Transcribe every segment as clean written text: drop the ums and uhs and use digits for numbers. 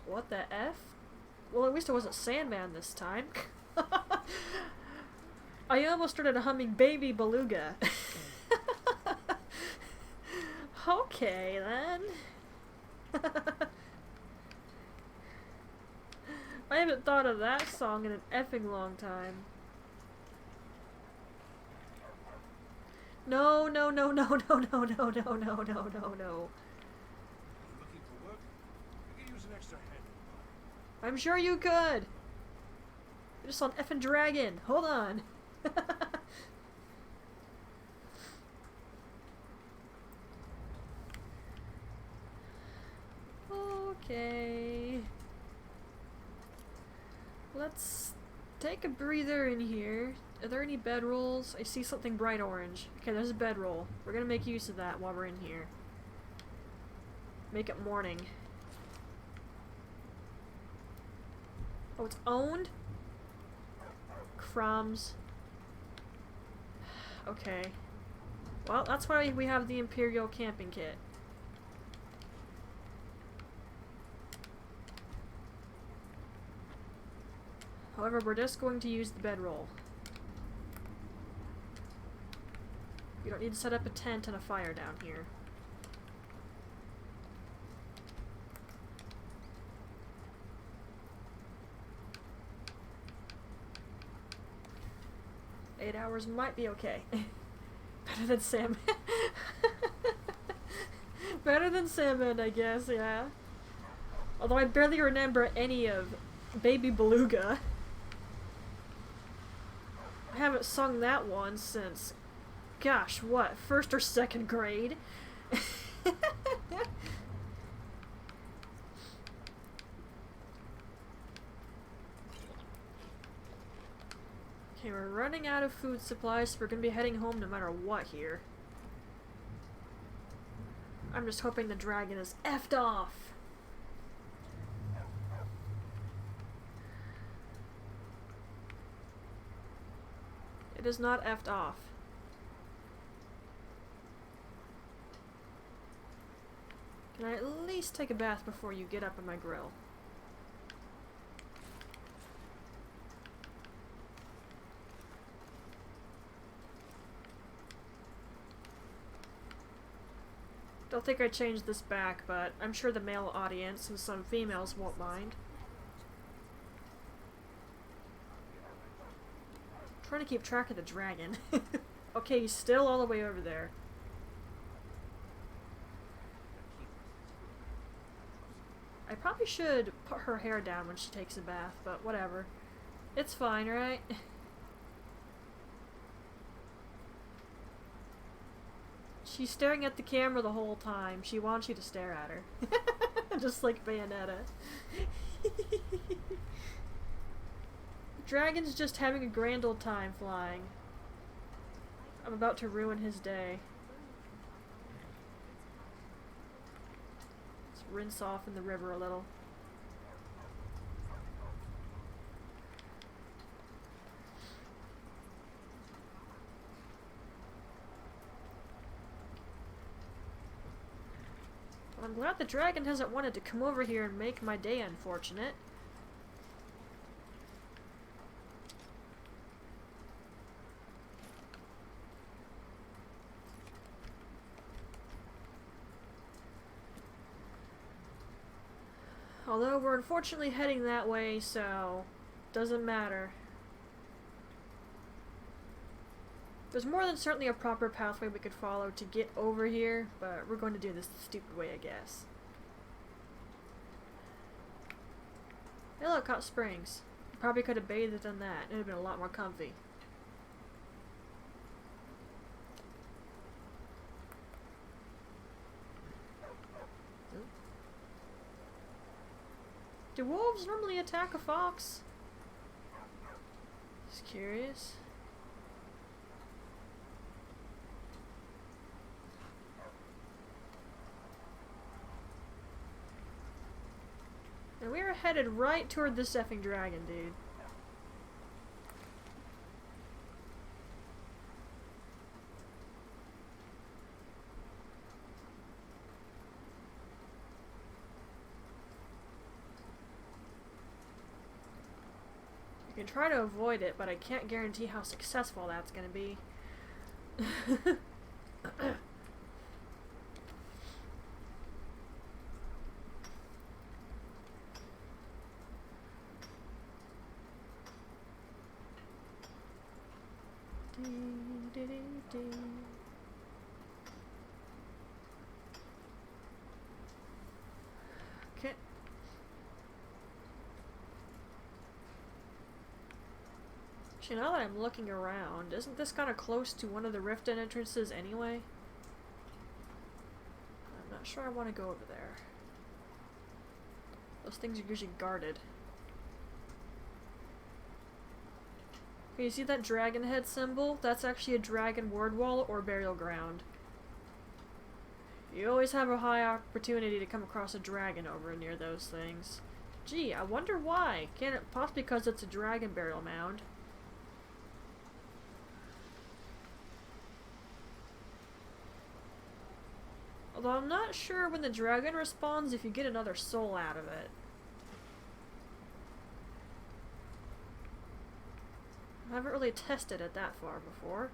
What the F? Well, at least it wasn't Sandman this time. I almost started humming Baby Beluga. Okay, then. I haven't thought of that song in an effing long time. No, no, no, no, no, no, no, no, no, no, no, no. Looking for work? I could use an extra hand. I'm sure you could. I just saw an effing dragon. Hold on. Okay. Let's take a breather in here. Are there any bedrolls? I see something bright orange. Okay, there's a bedroll. We're gonna make use of that while we're in here. Make it morning. Oh, it's owned? Crumbs. Okay. Well, that's why we have the Imperial camping kit. However, we're just going to use the bedroll. You don't need to set up a tent and a fire down here. Eight hours might be okay. Better than salmon. Better than salmon, I guess, yeah. Although I barely remember any of Baby Beluga. I haven't sung that one since, gosh, what, first or second grade? Okay, we're running out of food supplies, so we're gonna be heading home no matter what here. I'm just hoping the dragon is effed off. It is not effed off. Can I at least take a bath before you get up on my grill? Don't think I changed this back, but I'm sure the male audience and some females won't mind. Trying to keep track of the dragon. Okay, he's still all the way over there. I probably should put her hair down when she takes a bath, but whatever. It's fine, right? She's staring at the camera the whole time. She wants you to stare at her. Just like Bayonetta. Dragon's just having a grand old time flying. I'm about to ruin his day. Let's rinse off in the river a little. Well, I'm glad the dragon hasn't wanted to come over here and make my day unfortunate. Although we're unfortunately heading that way, so doesn't matter. There's more than certainly a proper pathway we could follow to get over here, but we're going to do this the stupid way, I guess. Hey look, hot springs. Probably could have bathed in that. It would have been a lot more comfy. Do wolves normally attack a fox? Just curious. And we are headed right toward this effing dragon, dude. can try to avoid it, but I can't guarantee how successful that's gonna be. Okay. Actually, now that I'm looking around, isn't this kind of close to one of the rift entrances anyway? I'm not sure I want to go over there. Those things are usually guarded. Okay, you see that dragon head symbol? That's actually a dragon ward wall or burial ground. You always have a high opportunity to come across a dragon over near those things. Gee, I wonder why. Can it possibly because it's a dragon burial mound? Although I'm not sure when the dragon respawns if you get another soul out of it. I haven't really tested it that far before.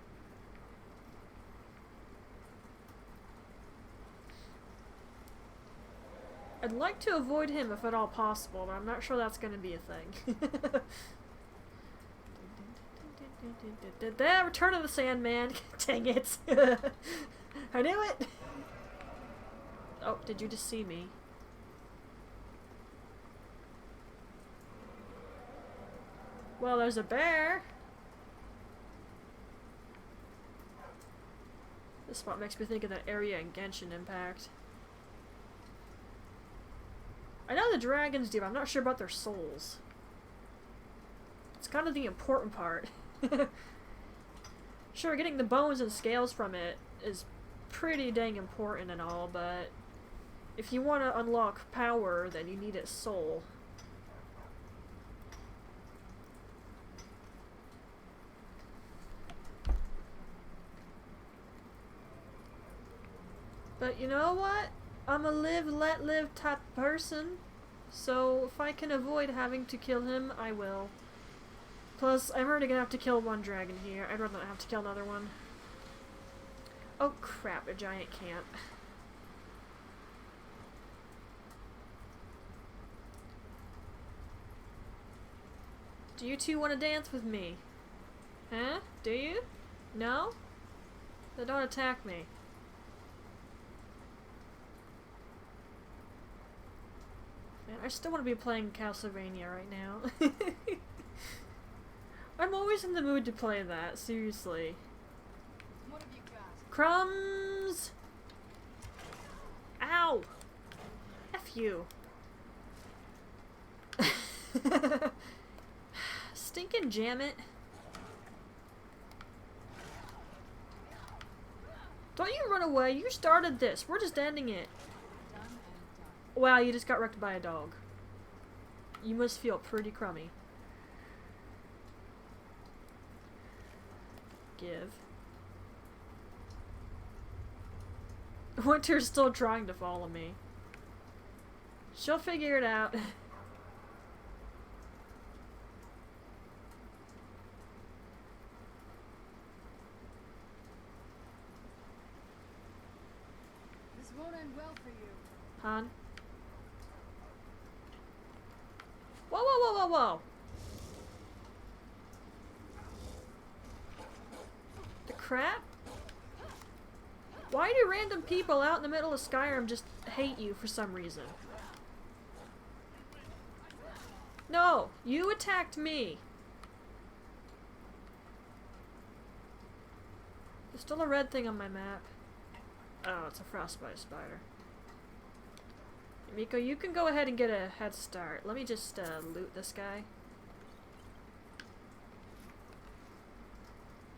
I'd like to avoid him if at all possible, but I'm not sure that's going to be a thing. There, Return of the Sandman. Dang it. I knew it. Oh, did you just see me? Well, there's a bear. This spot makes me think of that area in Genshin Impact. I know the dragons do, but I'm not sure about their souls. It's kind of the important part. Sure, getting the bones and scales from it is pretty dang important and all, but if you want to unlock power, then you need its soul. But you know what? I'm a live, let live type person. So if I can avoid having to kill him, I will. Plus, I'm already gonna have to kill one dragon here. I'd rather not have to kill another one. Oh crap, a giant camp. Do you two want to dance with me? Huh? Do you? No? Then don't attack me. Man, I still want to be playing Castlevania right now. I'm always in the mood to play that, seriously. What have you got? Crumbs! Ow! F you. Stinkin' jam it. Don't you run away, you started this. We're just ending it. Done and done. Wow, you just got wrecked by a dog. You must feel pretty crummy. Give. Winter's still trying to follow me. She'll figure it out. This won't end well for you. Han? Whoa, whoa, whoa, whoa, whoa! The crap? Why do random people out in the middle of Skyrim just hate you for some reason? No! You attacked me! There's still a red thing on my map. Oh, it's a frostbite spider. Miko, you can go ahead and get a head start. Let me just loot this guy.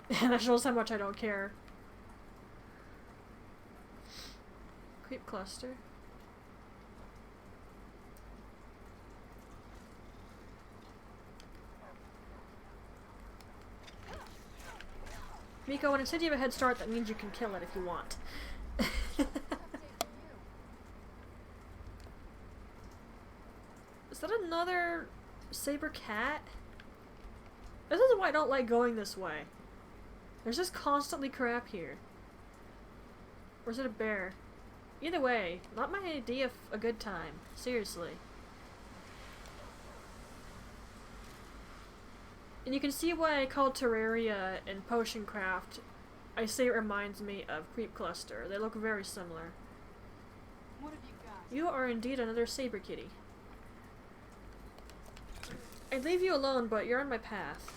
That shows how much I don't care. Creep cluster. Miko, when it said you have a head start, that means you can kill it if you want. Is that another saber cat? This is why I don't like going this way. There's just constantly crap here. Or is it a bear? Either way, not my idea of a good time. Seriously. And you can see why I call Terraria and Potion Craft, I say it reminds me of Creep Cluster. They look very similar. What have you got? You are indeed another saber kitty. I'd leave you alone, but you're on my path.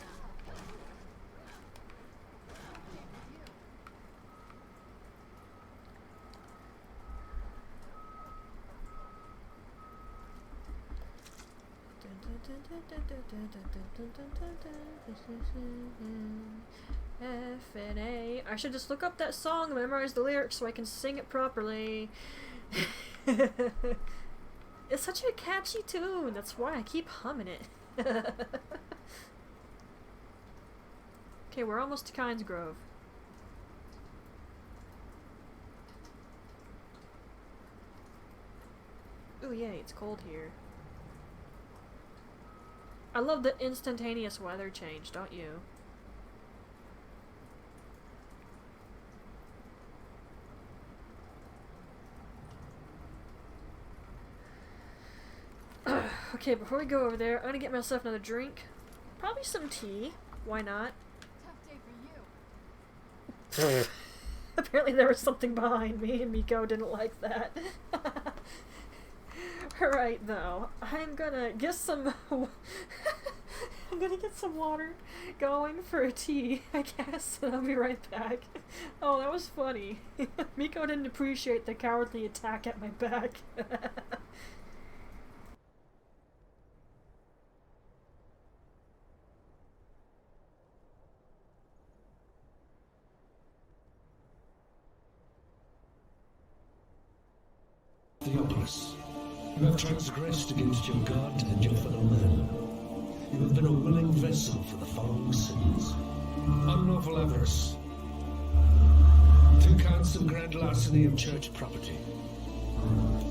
F and A. I should just look up that song and memorize the lyrics so I can sing it properly. It's such a catchy tune. That's why I keep humming it. Okay, we're almost to Kynes Grove. Ooh, yay, it's cold here. I love the instantaneous weather change, don't you? Okay, before we go over there, I'm gonna get myself another drink. Probably some tea. Why not? Tough day for you. Apparently there was something behind me and Miko didn't like that. Alright, though. I'm gonna get some... I'm gonna get some water going for a tea, I guess, and I'll be right back. Oh, that was funny. Miko didn't appreciate the cowardly attack at my back. Theopolis, you have transgressed against your God and your fellow man. You have been a willing vessel for the following sins. Unlawful avarice. 2 counts of grand larceny of church property.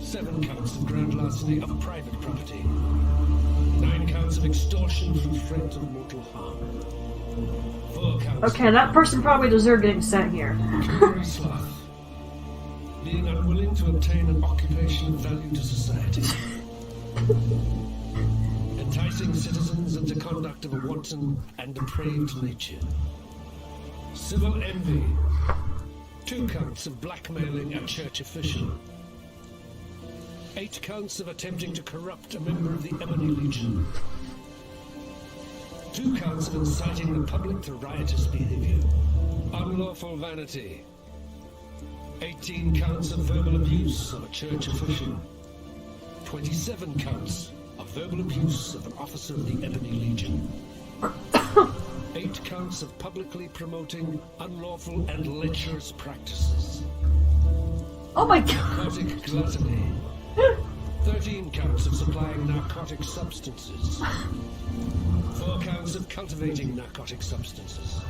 7 counts of grand larceny of private property. 9 counts of extortion through threat of mortal harm. 4 counts. Okay, that person probably deserved getting sent here. Pecuniary sloth. Being unwilling to obtain an occupation of value to society. Enticing citizens into conduct of a wanton and depraved nature. Civil envy. 2 counts of blackmailing a church official. 8 counts of attempting to corrupt a member of the Ebony Legion. 2 counts of inciting the public to riotous behavior. Unlawful vanity. 18 counts of verbal abuse of a church official. 27 counts of verbal abuse of an officer of the Ebony Legion. 8 counts of publicly promoting unlawful and lecherous practices. Oh my god! Narcotic gluttony. 13 counts of supplying narcotic substances. 4 counts of cultivating narcotic substances.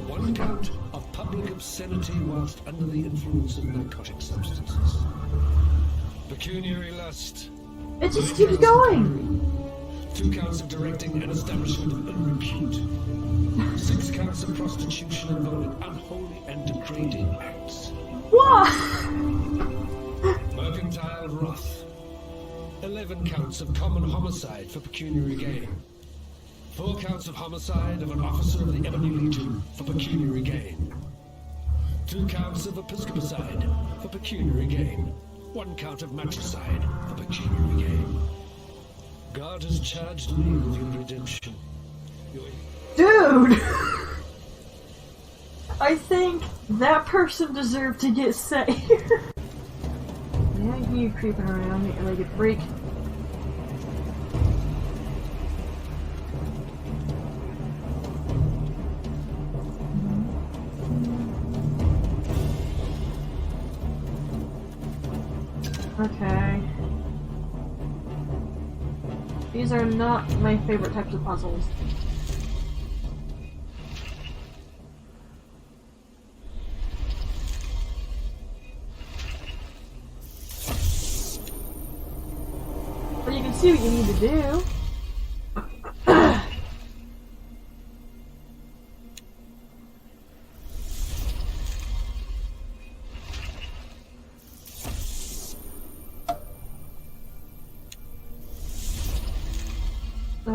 1 count of public obscenity whilst under the influence of narcotic substances. Pecuniary lust. It just keeps going! 2 counts of directing an establishment of ill repute. 6 counts of prostitution involving unholy and degrading acts. What? Mercantile wrath. 11 counts of common homicide for pecuniary gain. 4 counts of homicide of an officer of the Ebony Legion for pecuniary gain. 2 counts of episcopicide for pecuniary gain. 1 count of matricide for pecuniary gain. God has charged me with your redemption. Dude! I think that person deserved to get set here. Yeah, I hear you creeping around me like a freak. Okay. These are not my favorite types of puzzles. But you can see what you need to do.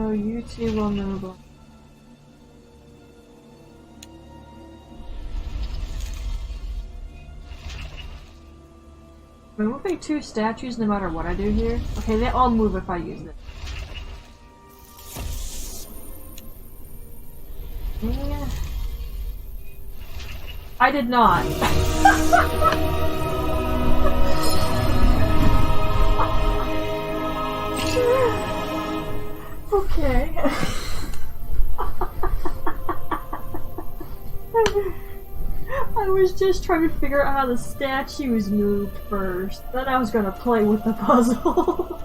So you two will move on. Am I moving 2 statues no matter what I do here? Okay, they all move if I use it. Yeah. I did not. Okay. I was just trying to figure out how the statues moved first. Then I was gonna play with the puzzle.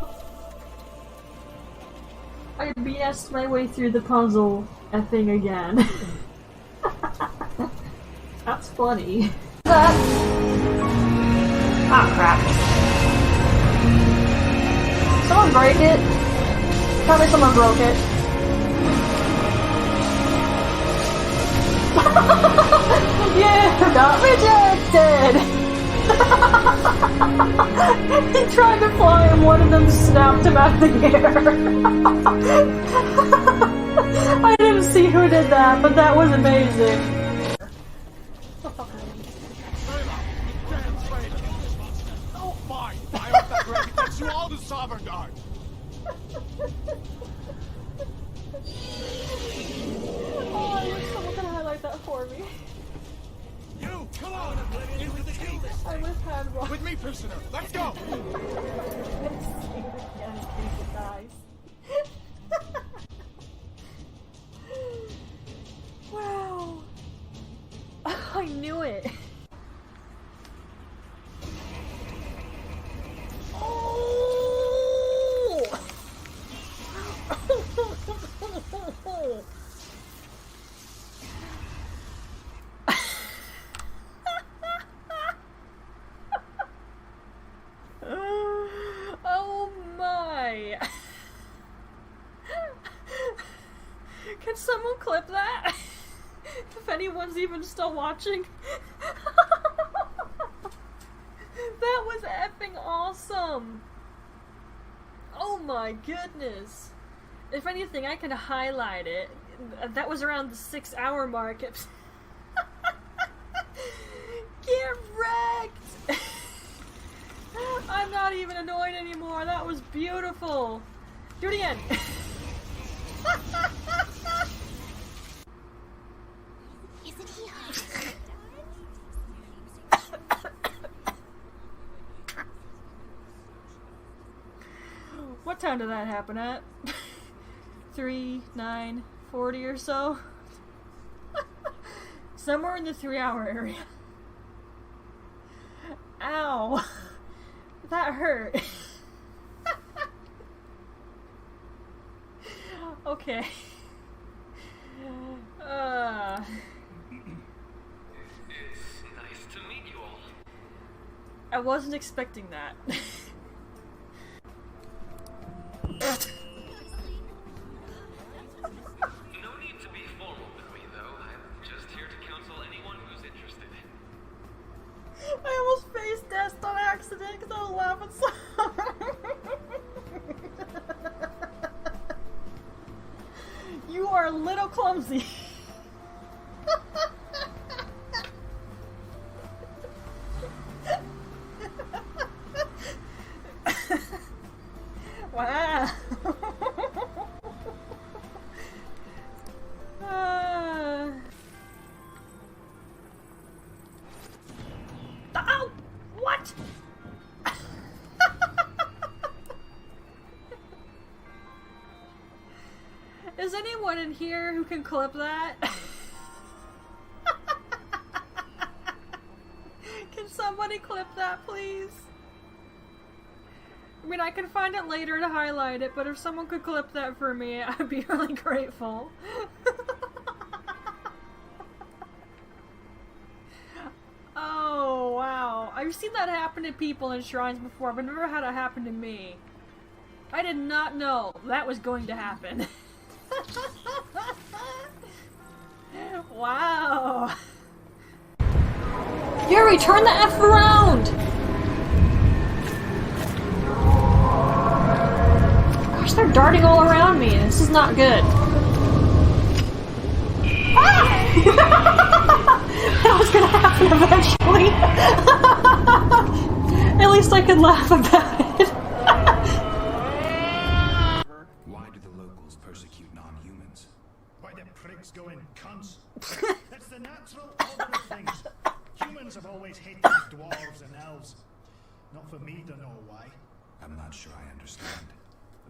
I BS'd my way through the puzzle thing again. That's funny. Ah, crap. Someone break it? Tell me someone broke it. You got rejected! He tried to fly and one of them snapped him out of the air. I didn't see who did that, but that was amazing. Oh, fine. I hope that break gets you all to Sovereign Guard. Oh, I wish someone could highlight that for me. You, come on. Into the cave. I would have had one. With me, prisoner. Let's go. Let's see it again in case it dies. Wow. I knew it. Oh! Oh my! Can someone clip that? If anyone's even still watching. That was effing awesome! Oh my goodness! If anything, I can highlight it. That was around the 6-hour mark. Get wrecked! I'm not even annoyed anymore. That was beautiful. Do it again. Isn't he hot? What time did that happen at? 3, 9, 40 or so? Somewhere in the 3-hour area. Ow! That hurt. Okay. It's nice to meet you all. I wasn't expecting that. No need to be formal with me, though. I'm just here to counsel anyone who's interested. I almost faced death on accident because I was laughing so hard. You are a little clumsy. Wow. Ow! What? Is anyone in here who can clip that? Can somebody clip that, please? I mean, I can find it later to highlight it, but if someone could clip that for me, I'd be really grateful. Oh, wow. I've seen that happen to people in shrines before, but I've never had it happen to me. I did not know that was going to happen. Wow. Yuri, turn the F around! Gosh, they're darting all around me. This is not good. Ah! That was gonna happen eventually. At least I could laugh about it. Why do the locals persecute non-humans? Why the pricks go in cunts? It's the natural order of things. Humans have always hated dwarves and elves. Not for me to know why. I'm not sure I understand.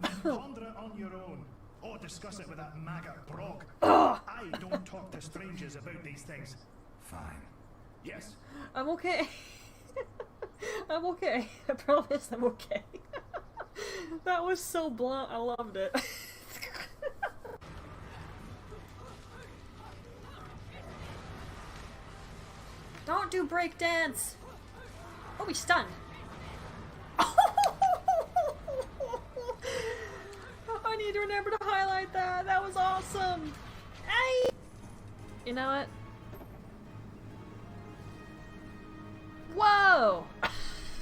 Then ponder it on your own. Or discuss it with that maggot Brog. I don't talk to strangers about these things. Fine. Yes. I'm okay. I'm okay. I promise I'm okay. That was so blunt. I loved it. Don't do breakdance! Oh, he's stunned. I need to remember to highlight that. That was awesome. Hey! You know what? Whoa!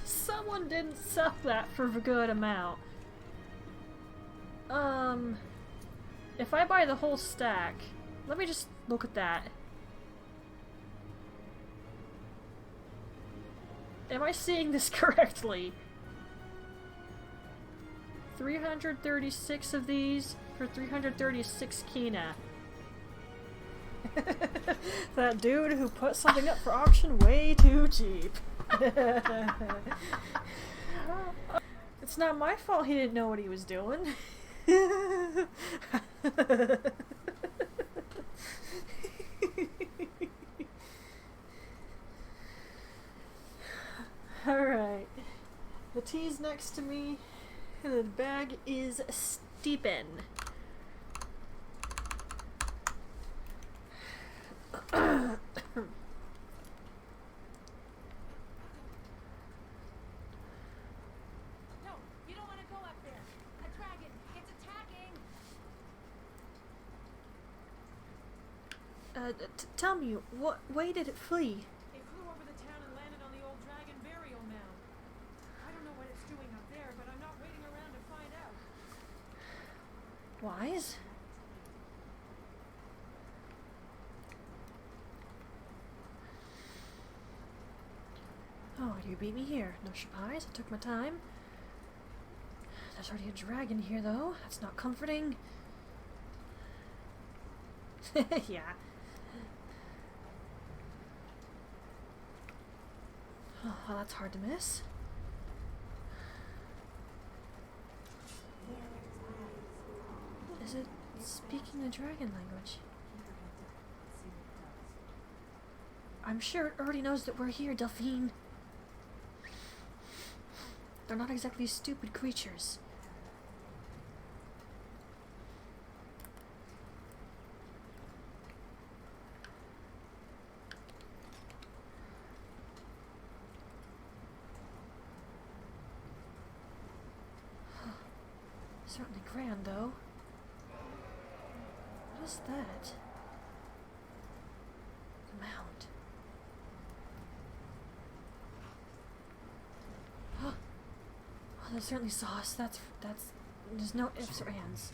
Someone didn't sell that for a good amount. If I buy the whole stack, let me just look at that. Am I seeing this correctly? 336 of these for 336 Kina. That dude who put something up for auction way too cheap. It's not my fault he didn't know what he was doing. Alright. The tea's next to me, and the bag is steepin'. No, you don't want to go up there. A dragon. It's attacking. Tell me, what way did it flee? It flew over the town and landed on the old dragon burial mound. I don't know what it's doing up there, but I'm not waiting around to find out. Wise? Oh, you beat me here. No surprise, I took my time. There's already a dragon here, though. That's not comforting. Yeah. Oh, well, that's hard to miss. Is it speaking the dragon language? I'm sure it already knows that we're here, Delphine. They're not exactly stupid creatures. Certainly grand, though. What is that? The mound. Oh, they certainly saw us. That's. There's no ifs or ands.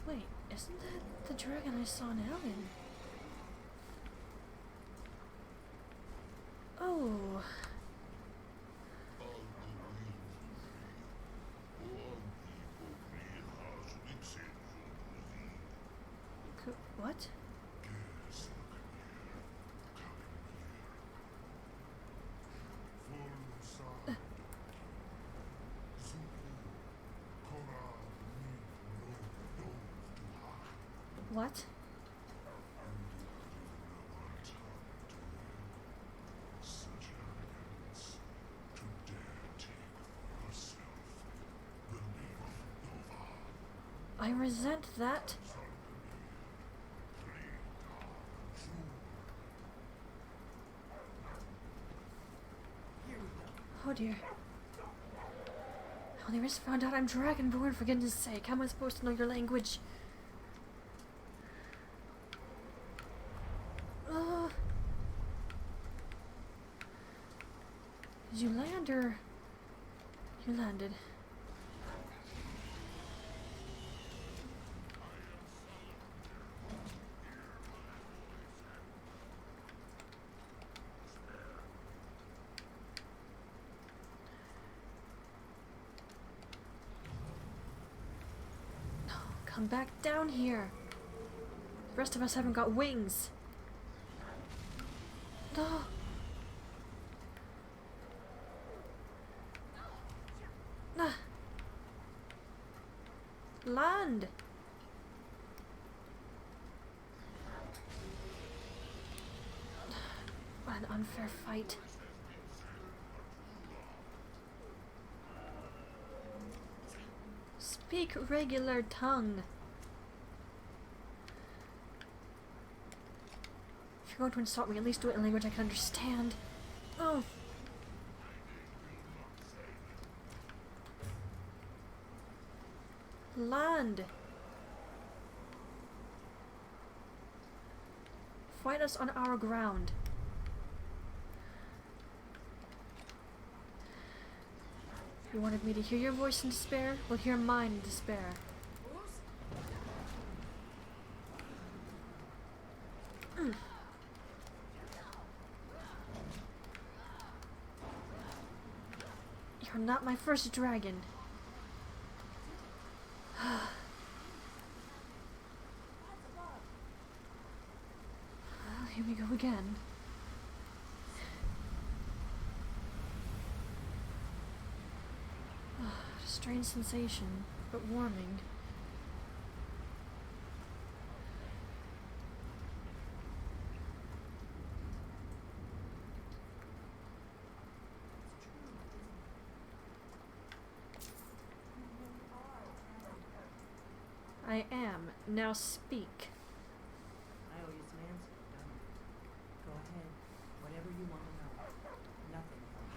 Wait, isn't that the dragon I saw in Alien? Oh. What? What? I resent that. Oh dear. Well, they just found out I'm Dragonborn, for goodness sake. How am I supposed to know your language? Did you land or... You landed. No, come back down here. The rest of us haven't got wings. No. Nah. Land. What an unfair fight. Speak regular tongue. If you're going to insult me, at least do it in a language I can understand. Oh. Land. Fight us on our ground. You wanted me to hear your voice in despair? Well, hear mine in despair. You're not my first dragon. Well, here we go again. A strange sensation, but warming. I am. Now speak. I owe you some answers, don't I? Go ahead. Whatever you want to know. Nothing else.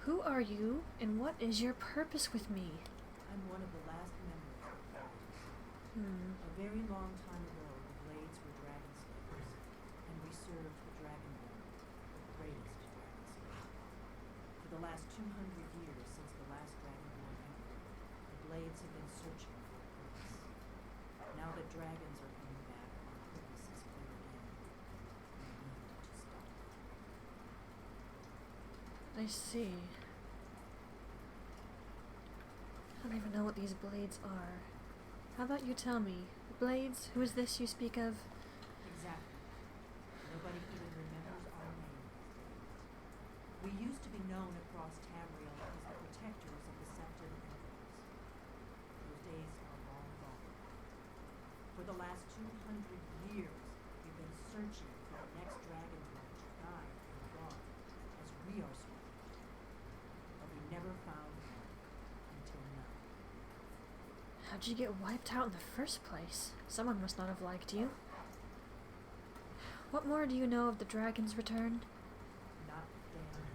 Who are you, and what is your purpose with me? I'm one of the last members of the Blades. A very long time ago, the Blades were dragon slayers, and we served the Dragonborn, the greatest dragon slayer. For the last 200 years since the last Dragonborn emperor, the Blades have been searching for a purpose. Now that dragons are coming back, our purpose is clear again. We need to stop. I see. I don't even know what these blades are. How about you tell me? Blades, who is this you speak of? Exactly. Nobody even remembers our name. We used to be known across Tamriel as the protectors of the Septon Emperors. Those days are long gone. For the last 200 years, we've been searching for the next Dragonborn to guide and guard as we are searching. But we never found one until now. How'd you get wiped out in the first place? Someone must not have liked you. What more do you know of the dragon's return? Not a damn thing.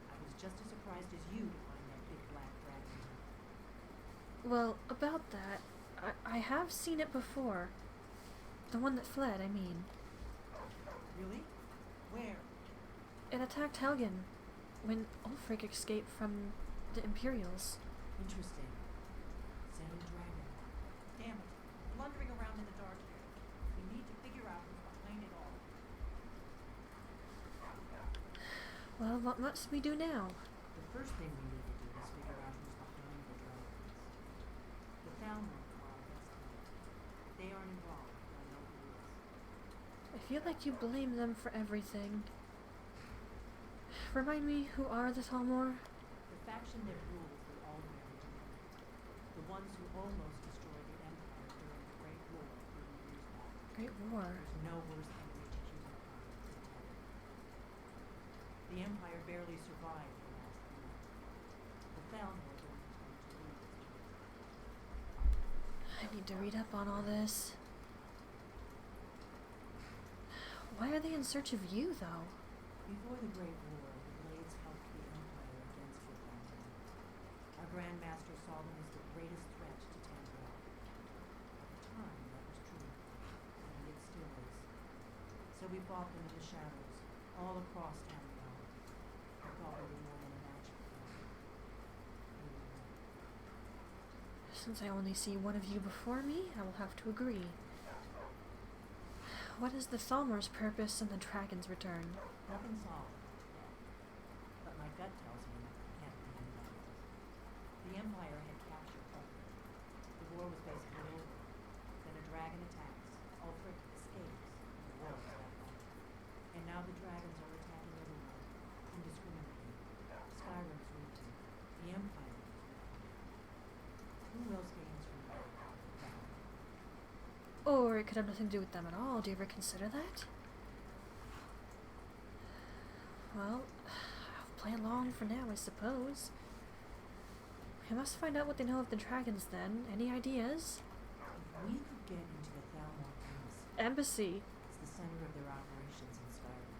I was just as surprised as you to find that big black dragon. Well, about that, I have seen it before. The one that fled, I mean. Really? Where? It attacked Helgen when Ulfric escaped from the Imperials. Interesting. Sand dragon. Damn it. Blundering around in the dark here. We need to figure out who's behind it all. Well, what must we do now? The first thing we need to do is figure out who's behind the dragons. The Falmer are our best bet. If they aren't involved, I know who is. I feel like you blame them for everything. Remind me, who are the Thalmor? The faction that rules the Aldmeri domain. The ones who almost destroyed the Empire during the Great War 30 years back. Great War. There's no worse enemy to humankind than terror. The Empire barely survived the last war. The Falmer don't intend to lose its place. I need to read up on all this. Why are they in search of you, though? Before the Great War, the Blades helped the Empire against your family. Our Grandmaster saw them as the greatest threat to Tamriel. At the time, that was true, and it still is. So we fought them in the shadows, all across Tamriel. probably more than a match for them. Since I only see one of you before me, I will have to agree. What is the Thalmor's purpose and the dragon's return? Nothing solid yet. But my gut tells me it can't be anybody else. The Empire had captured Ulfric. The war was basically over. Then a dragon attacks. Ulfric escapes. The war is back on. And now the dragons are attacking everyone, indiscriminately. Skyrim's rooted. The Empire is rooted. Who else gains from that? Or it could have nothing to do with them at all. Do you ever consider that? Well, I'll play along for now, I suppose. We must find out what they know of the dragons then. Any ideas? If we could get into the Thalmor Embassy. it's the center of their operations in Skyrim.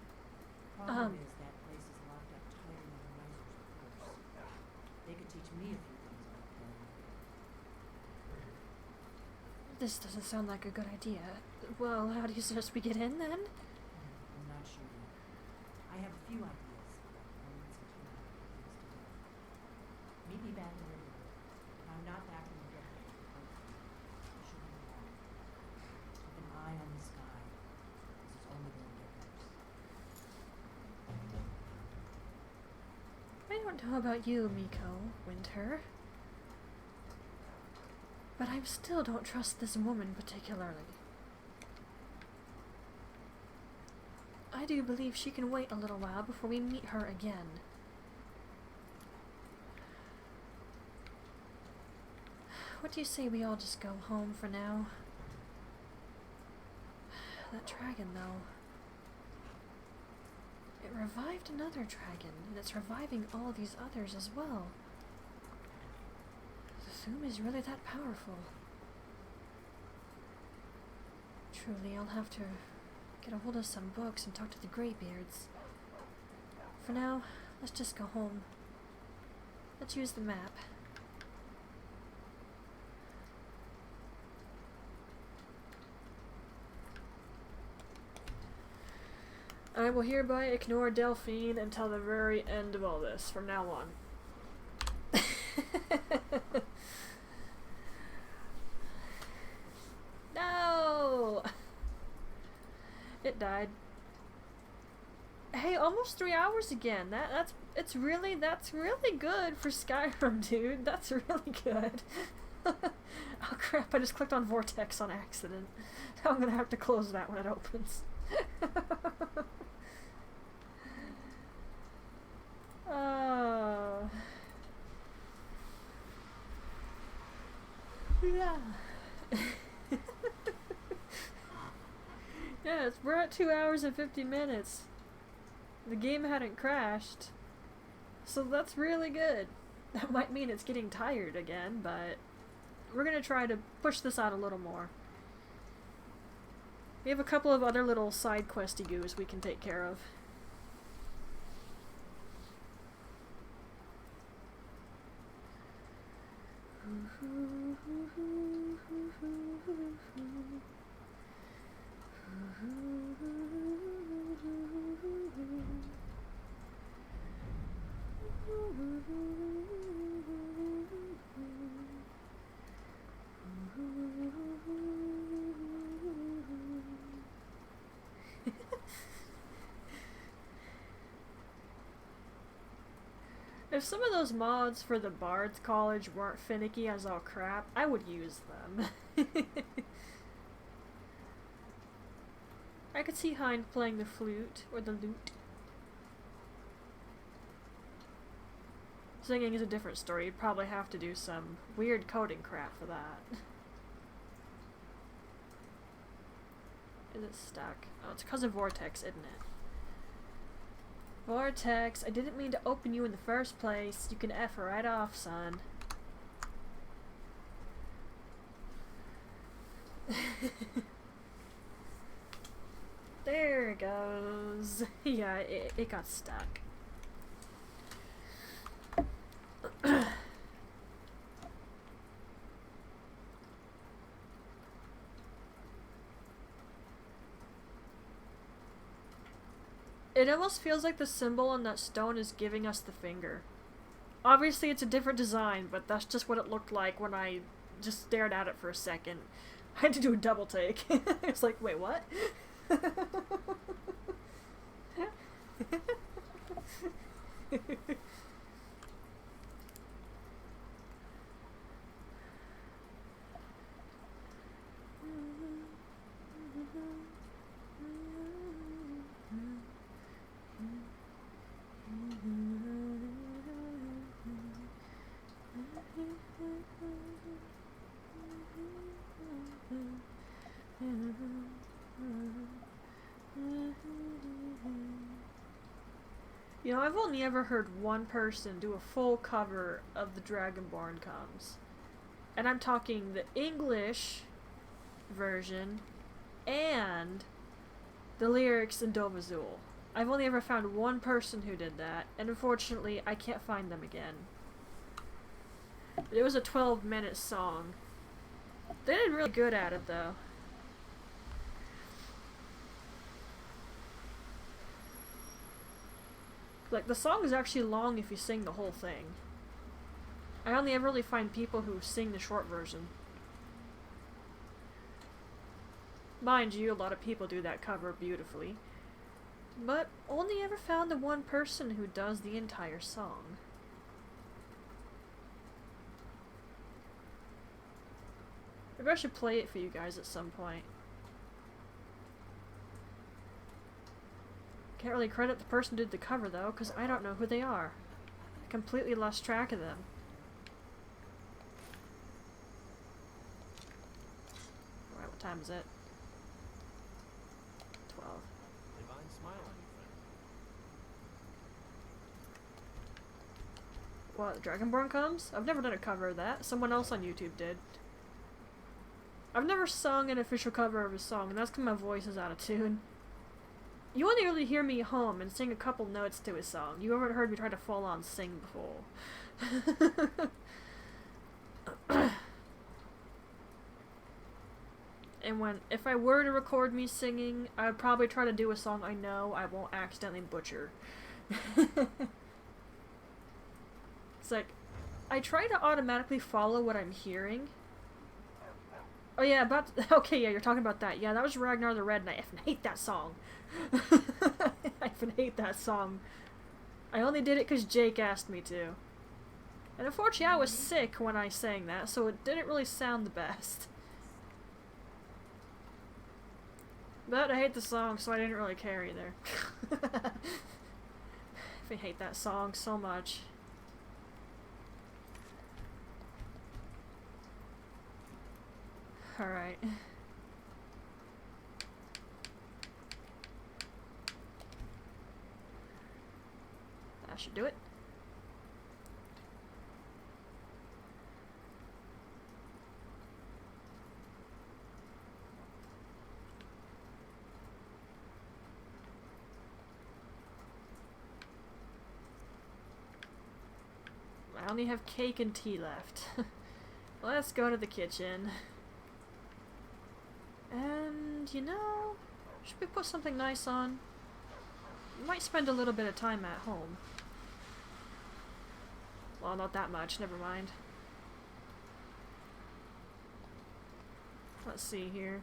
Problem is that place is locked up tighter than a miser's purse. They could teach me a few things about carrying. This doesn't sound like a good idea. Well, how do you suggest we get in then? I'm not sure yet. I have a few ideas, but I'll need some time to put things together. Meet me back in Riverwood. If I'm not back in the day, I should be along. Keep an eye on the sky. This is only going to get worse. I don't know about you, Miko, Winter. But I still don't trust this woman particularly. I do believe she can wait a little while before we meet her again. What do you say we all just go home for now? That dragon, though. It revived another dragon, and it's reviving all these others as well. The Thu'um is really that powerful. Truly, I'll have to get a hold of some books and talk to the Greybeards. For now, let's just go home. Let's use the map. I will hereby ignore Delphine until the very end of all this, from now on. No! It died. Hey, almost 3 hours again. That's really good for Skyrim, dude. That's really good. Oh crap, I just clicked on Vortex on accident. Now I'm gonna have to close that when it opens. Yeah. Yes, we're at 2 hours and 50 minutes. The game hadn't crashed. So that's really good. That might mean it's getting tired again, but we're gonna try to push this out a little more. We have a couple of other little side questy goos we can take care of. If some of those mods for the Bard's College weren't finicky as all crap, I would use them. I could see Hind playing the flute, or the lute. Singing is a different story. You'd probably have to do some weird coding crap for that. Is it stuck? Oh, it's because of Vortex, isn't it? Vortex, I didn't mean to open you in the first place. You can F right off, son. There it goes. Yeah, it got stuck. It almost feels like the symbol on that stone is giving us the finger. Obviously it's a different design, but that's just what it looked like when I just stared at it for a second. I had to do a double take. It's like, wait, what? You know, I've only ever heard one person do a full cover of The Dragonborn Comes. And I'm talking the English version and the lyrics in Dovazul. I've only ever found one person who did that, and unfortunately I can't find them again. It was a 12-minute song. They did really good at it though. Like, the song is actually long if you sing the whole thing. I only ever really find people who sing the short version. Mind you, a lot of people do that cover beautifully. But only ever found the one person who does the entire song. Maybe I should play it for you guys at some point. Can't really credit the person who did the cover though, because I don't know who they are. I completely lost track of them. Alright, what time is it? 12. Divine smile on you, friend. What, Dragonborn Comes? I've never done a cover of that. Someone else on YouTube did. I've never sung an official cover of a song, and that's because my voice is out of tune. You only really hear me hum and sing a couple notes to a song. You haven't heard me try to full on sing before. And if I were to record me singing, I would probably try to do a song I know I won't accidentally butcher. It's like, I try to automatically follow what I'm hearing. Oh yeah, okay, yeah, you're talking about that. Yeah, that was Ragnar the Red, and I effing hate that song. I effing hate that song. I only did it because Jake asked me to. And unfortunately, I was sick when I sang that, so it didn't really sound the best. But I hate the song, so I didn't really care either. I hate that song so much. Alright. That should do it. I only have cake and tea left. Let's go to the kitchen. And, you know, should we put something nice on? Might spend a little bit of time at home. Well, not that much, never mind. Let's see here.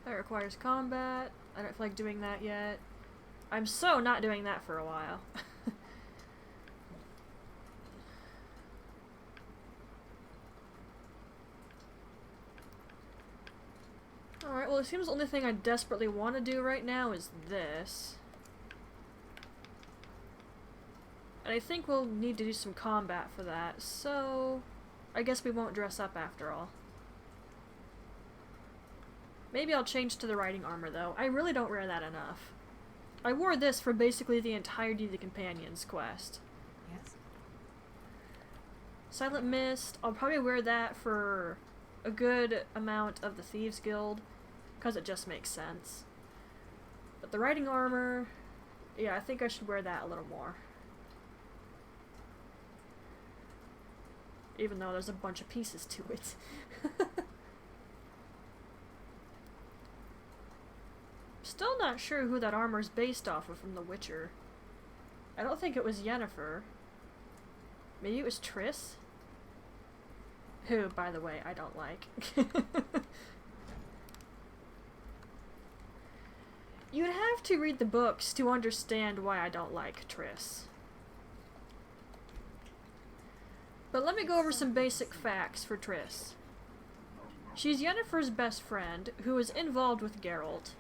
That requires combat. I don't feel like doing that yet. I'm so not doing that for a while. Alright, well it seems the only thing I desperately want to do right now is this. And I think we'll need to do some combat for that, so I guess we won't dress up after all. Maybe I'll change to the riding armor though. I really don't wear that enough. I wore this for basically the entirety of the Companions quest. Yes? Silent Mist, I'll probably wear that for a good amount of the Thieves Guild, because it just makes sense. But the riding armor, yeah, I think I should wear that a little more. Even though there's a bunch of pieces to it. Still not sure who that armor's based off of from The Witcher. I don't think it was Yennefer. Maybe it was Triss? Who, by the way, I don't like. You'd have to read the books to understand why I don't like Triss. But let me go over some basic facts for Triss. She's Yennefer's best friend, who is involved with Geralt.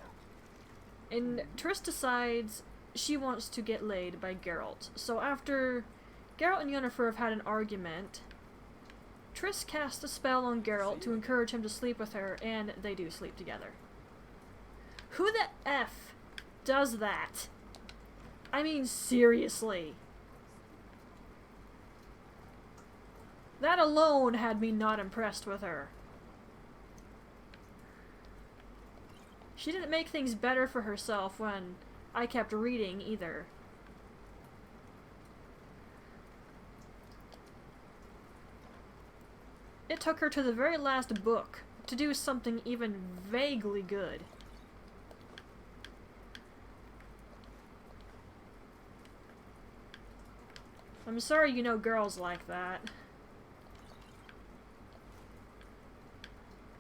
And Triss decides she wants to get laid by Geralt. So after Geralt and Yennefer have had an argument, Triss casts a spell on Geralt to encourage him to sleep with her, and they do sleep together. Who the F does that? I mean, seriously. That alone had me not impressed with her. She didn't make things better for herself when I kept reading, either. It took her to the very last book to do something even vaguely good. I'm sorry you know girls like that.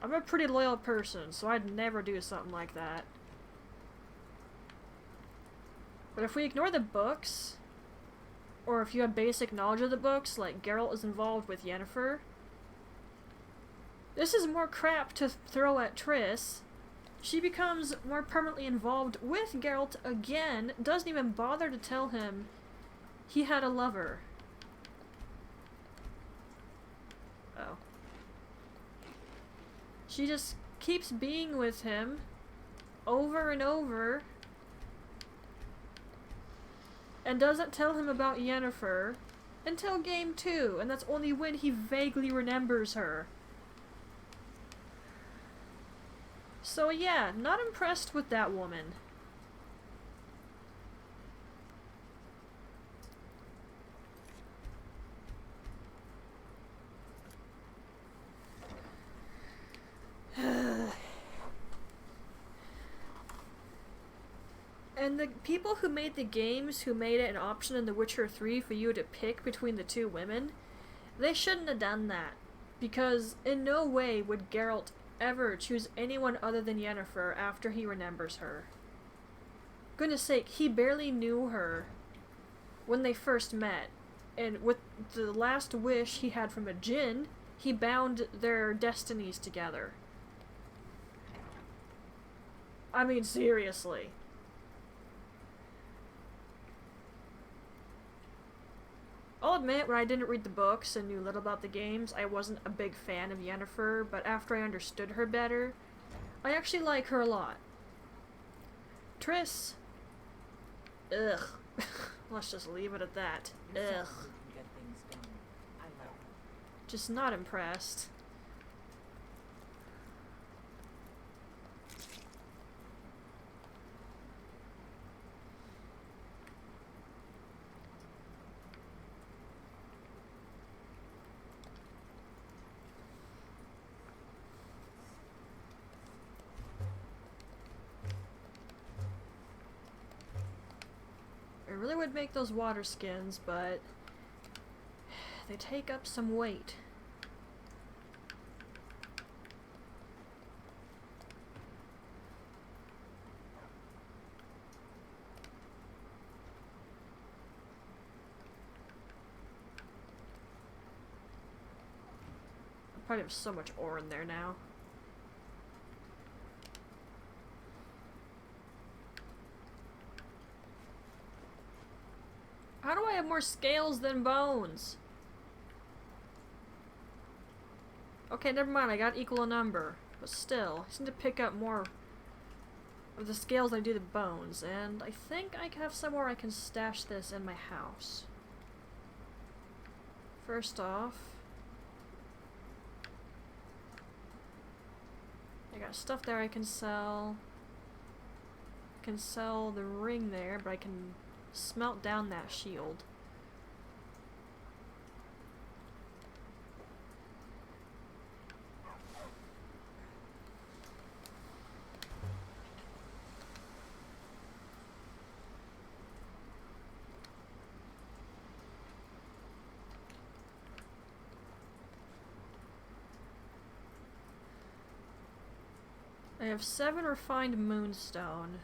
I'm a pretty loyal person, so I'd never do something like that. But if we ignore the books, or if you have basic knowledge of the books, like Geralt is involved with Yennefer, this is more crap to throw at Triss. She becomes more permanently involved with Geralt again, doesn't even bother to tell him he had a lover. Oh. She just keeps being with him over and over and doesn't tell him about Yennefer until game 2, and that's only when he vaguely remembers her. So yeah, not impressed with that woman. And the people who made the games, who made it an option in The Witcher 3 for you to pick between the two women, they shouldn't have done that. Because in no way would Geralt ever choose anyone other than Yennefer after he remembers her. Goodness sake, he barely knew her when they first met. And with the last wish he had from a djinn, he bound their destinies together. I mean, seriously. I'll admit, when I didn't read the books and knew little about the games, I wasn't a big fan of Yennefer, but after I understood her better, I actually like her a lot. Triss. Ugh. Let's just leave it at that. Ugh. Just not impressed. I really would make those water skins, but they take up some weight. I probably have so much ore in there now. How do I have more scales than bones? Okay, never mind, I got equal a number. But still, I seem to pick up more of the scales than I do the bones. And I think I have somewhere I can stash this in my house. First off, I got stuff there I can sell. I can sell the ring there, but I can smelt down that shield. have 7 refined moonstone.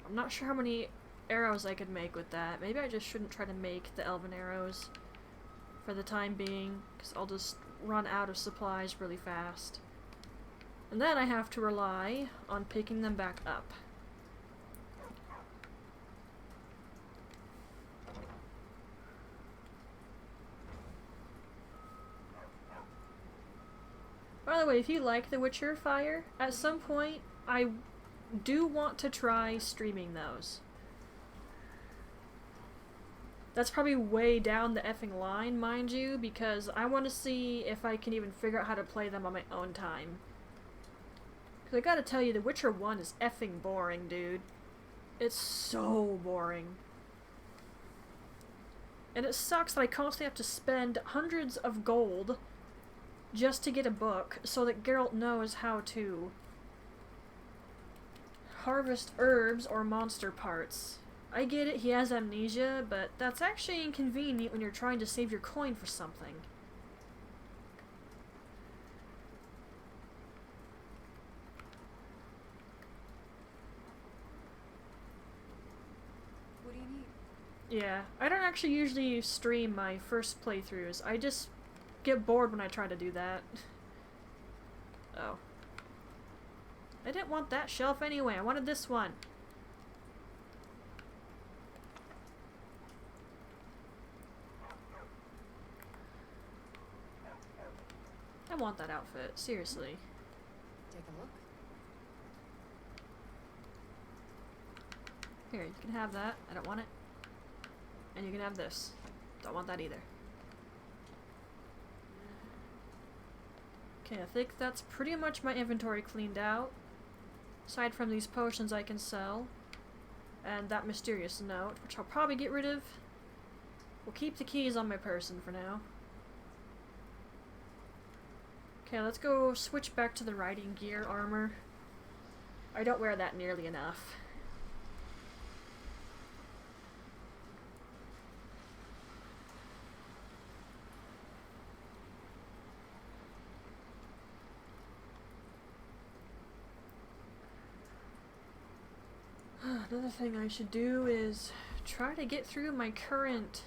I'm not sure how many arrows I could make with that. Maybe I just shouldn't try to make the elven arrows for the time being, because I'll just run out of supplies really fast. And then I have to rely on picking them back up. By the way, if you like The Witcher Fire, at some point I do want to try streaming those. That's probably way down the effing line, mind you, because I want to see if I can even figure out how to play them on my own time. Because I gotta tell you, The Witcher 1 is effing boring, dude. It's so boring. And it sucks that I constantly have to spend hundreds of gold just to get a book so that Geralt knows how to harvest herbs or monster parts. I get it, he has amnesia, but that's actually inconvenient when you're trying to save your coin for something. What do you need? Yeah, I don't actually usually stream my first playthroughs. I just get bored when I try to do that. Oh. I didn't want that shelf anyway, I wanted this one. I want that outfit, seriously. Take a look. Here, you can have that. I don't want it. And you can have this. Don't want that either. Okay, I think that's pretty much my inventory cleaned out. Aside from these potions I can sell. And that mysterious note, which I'll probably get rid of. We'll keep the keys on my person for now. Okay, let's go switch back to the riding gear armor. I don't wear that nearly enough. Another thing I should do is try to get through my current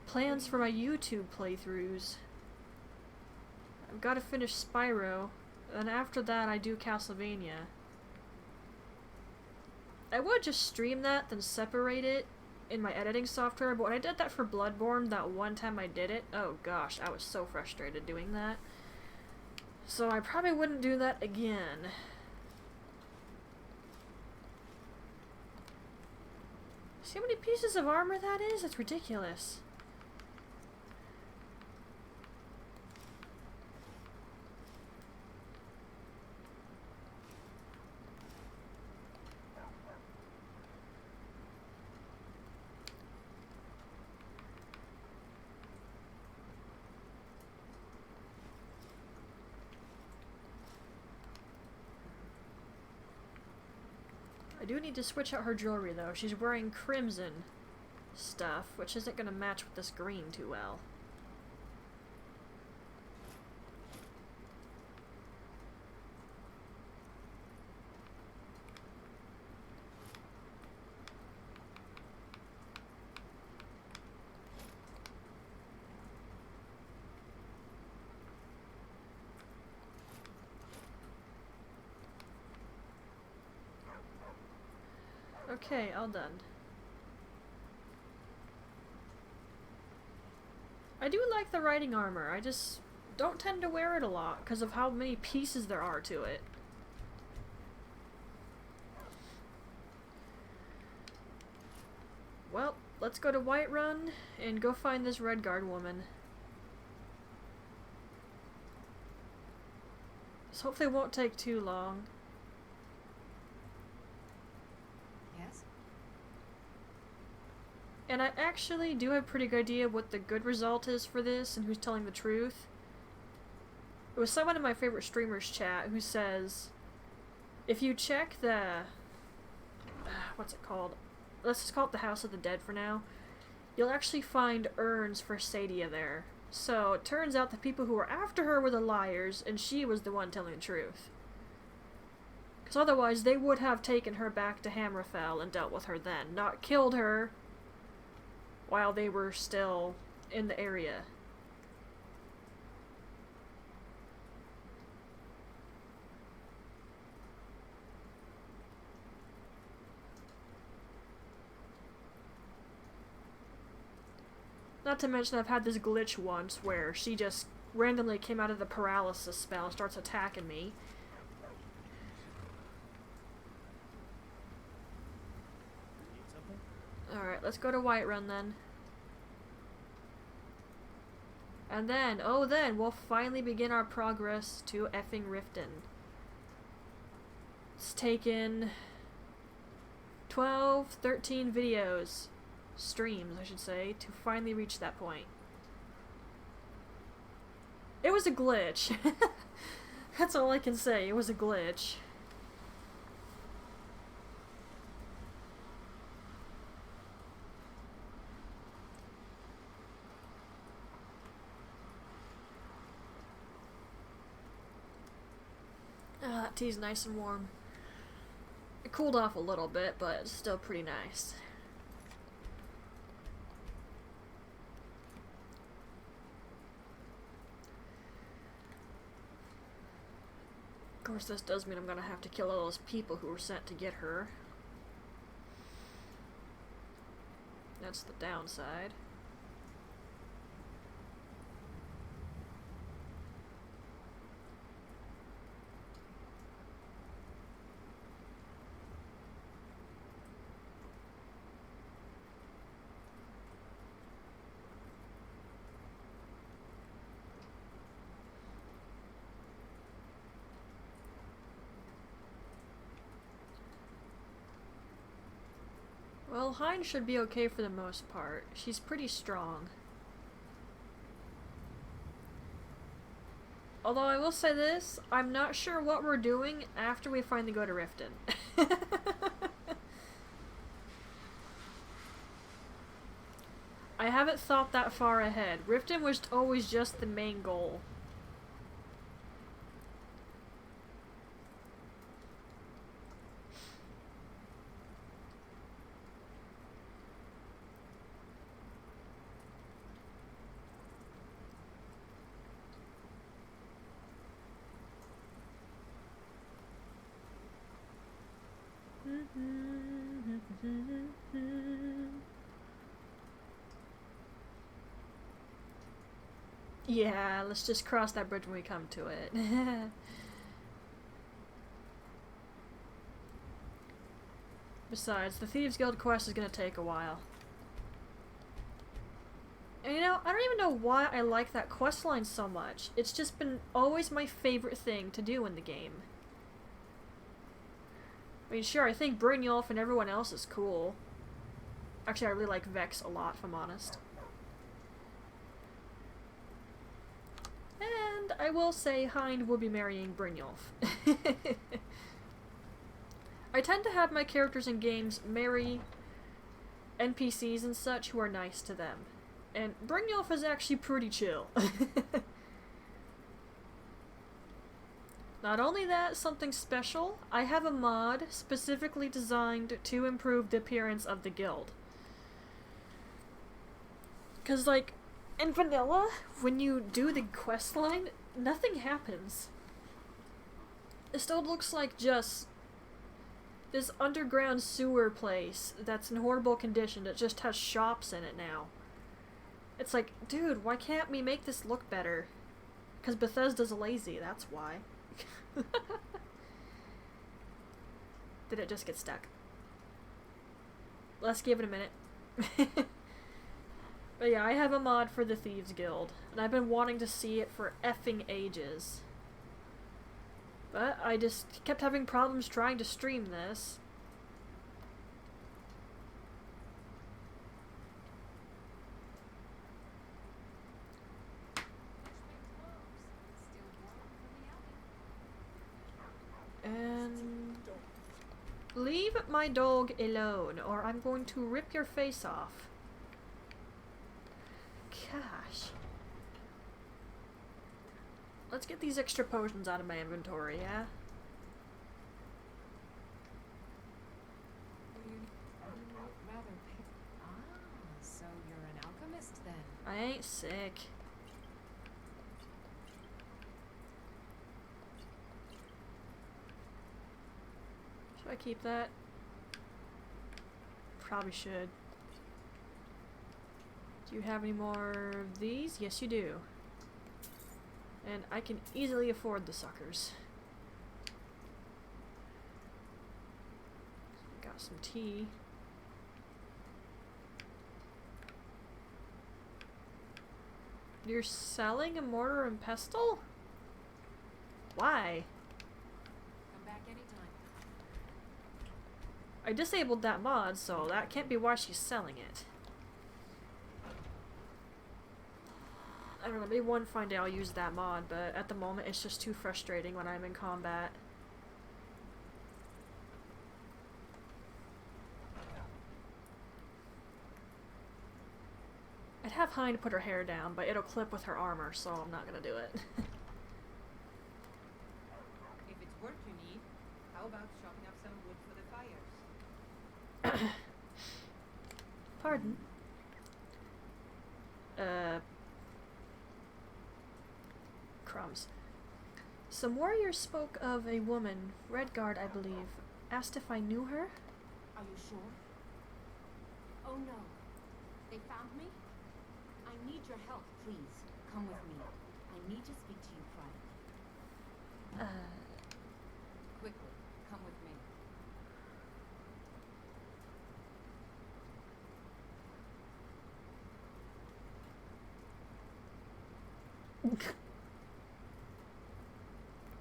plans for my YouTube playthroughs. I've got to finish Spyro, and after that I do Castlevania. I would just stream that, then separate it in my editing software, but when I did that for Bloodborne, that one time I did it, oh gosh, I was so frustrated doing that. So I probably wouldn't do that again. See how many pieces of armor that is? It's ridiculous. I do need to switch out her jewelry though. She's wearing crimson stuff, which isn't going to match with this green too well. Okay, all done. I do like the riding armor, I just don't tend to wear it a lot because of how many pieces there are to it. Well, let's go to Whiterun and go find this Redguard woman. This hopefully won't take too long. Yes? And I actually do have a pretty good idea what the good result is for this and who's telling the truth. It was someone in my favorite streamers chat who says, if you check the... what's it called? Let's just call it the House of the Dead for now. You'll actually find urns for Sadia there. So it turns out the people who were after her were the liars, and she was the one telling the truth. Because otherwise they would have taken her back to Hammerfell and dealt with her then, not killed her while they were still in the area. Not to mention I've had this glitch once where she just randomly came out of the paralysis spell and starts attacking me. Alright, let's go to Whiterun then. And then, oh then, we'll finally begin our progress to effing Riften. It's taken 12, 13 videos. Streams, I should say, to finally reach that point. It was a glitch. That's all I can say. It was a glitch. Ah, that tea's nice and warm. It cooled off a little bit, but it's still pretty nice. Of course, this does mean I'm gonna have to kill all those people who were sent to get her. That's the downside. Well, Hein should be okay for the most part. She's pretty strong. Although I will say this, I'm not sure what we're doing after we finally go to Riften. I haven't thought that far ahead. Riften was always just the main goal. Yeah, let's just cross that bridge when we come to it. Besides, the Thieves Guild quest is gonna take a while. And you know, I don't even know why I like that quest line so much. It's just been always my favorite thing to do in the game. I mean, sure, I think Brynjolf and everyone else is cool. Actually, I really like Vex a lot, if I'm honest. And I will say Hind will be marrying Brynjolf. I tend to have my characters in games marry NPCs and such who are nice to them. And Brynjolf is actually pretty chill. Not only that, something special, I have a mod specifically designed to improve the appearance of the guild. 'Cause, like, in vanilla, when you do the quest line, nothing happens. It still looks like just this underground sewer place that's in horrible condition that just has shops in it now. It's like, dude, why can't we make this look better? 'Cause Bethesda's lazy, that's why. Did it just get stuck? Let's give it a minute. But yeah, I have a mod for the Thieves Guild, and I've been wanting to see it for effing ages. But I just kept having problems trying to stream this. And leave my dog alone, or I'm going to rip your face off. Gosh. let's get these extra potions out of my inventory, yeah? Rather pick. Ah, so you're an alchemist then. I ain't sick. Should I keep that? Probably should. Do you have any more of these? Yes, you do. And I can easily afford the suckers. Got some tea. You're selling a mortar and pestle? Why? Come back anytime. I disabled that mod, so that can't be why she's selling it. I don't know, maybe one fine day I'll use that mod, but at the moment it's just too frustrating when I'm in combat. I'd have Hein put her hair down, but it'll clip with her armor, so I'm not gonna do it. If it's work you need, how about chopping up some wood for the fires? Pardon? Crumbs. Some warriors spoke of a woman, Redguard I believe, asked if I knew her? Are you sure? Oh no. They found me? I need your help, please. Come with me. I need to speak to you privately. Quickly, come with me.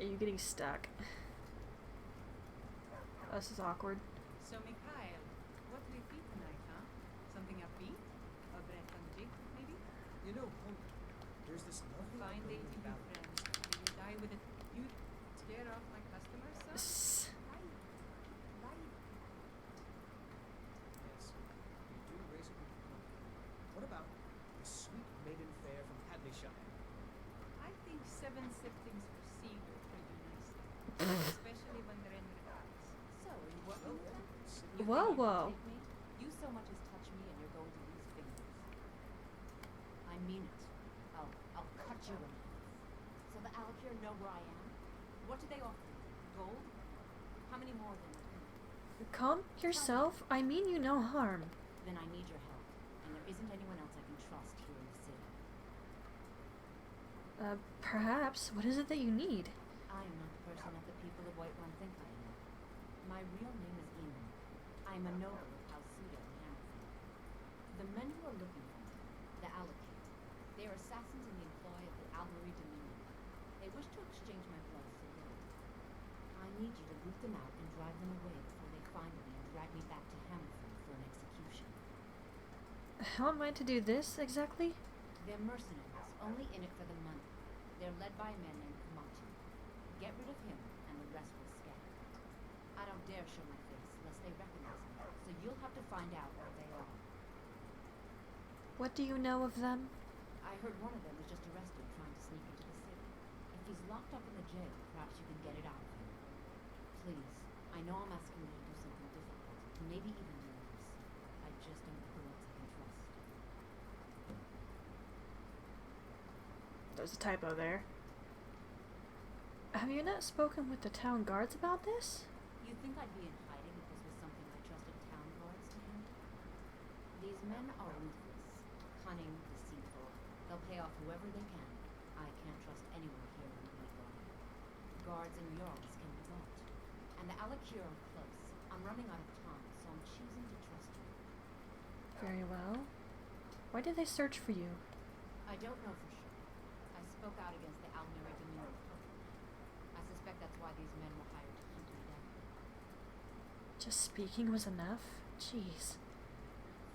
Are you getting stuck? This is awkward. So, Mikhail, what do we eat tonight, huh? Something upbeat? A bread and jig, maybe? You know, there's this lovely Fine girl day to in be Val- friends. You will die with it. You scare off my customers, son? S- Yes, you do raise a good point. What about the sweet maiden fair from Hadleyshire? I think 7 siftings for seed are pretty nice. Especially when they're in the guts. So, are you working with them? You Whoa, think you can whoa. take me? You so much as touch me and you're going to lose fingers. I mean it. I'll cut you in half. So the Alakir know where I am? What do they offer you? Gold? How many more than you? Calm yourself. I mean you no harm. Then I need your help. And there isn't anyone else I can trust here in the city. Perhaps. What is it that you need? I am not the person that the people of Whiterun think I am. My real name is Eamon. I am a noble of House Suda in Hammerfell. The men who are looking for me, the Alakir, they are assassins in the employ of the Albury Dominion. They wish to exchange my blood for gold. I need you to root them out and drive them away before they find me and drag me back to Hammerfell for an execution. How am I to do this exactly? They're mercenaries, only in it for the money. They're led by a man named Komachi. Get rid of him, and the rest will scatter. I don't dare show my face, lest they recognize me, so you'll have to find out where they are. What do you know of them? I heard one of them was just arrested trying to sneak into the city. If he's locked up in the jail, perhaps you can get it out of him. Please, I know I'm asking you to do something difficult, maybe even dangerous. I just don't know who else I can trust. There's a typo there. Have you not spoken with the town guards about this? You think I'd be in hiding if this was something I trusted town guards to handle? These men are ruthless, cunning, deceitful. They'll pay off whoever they can. I can't trust anyone here in the Garden. Guards and Jarls can be bought. And the Alakir are close. I'm running out of time, so I'm choosing to trust you. Very well. Why did they search for you? I don't know for sure. I spoke out against the Albury Dominion. I suspect that's why these men were hired to hunt me down. Just speaking was enough? Jeez.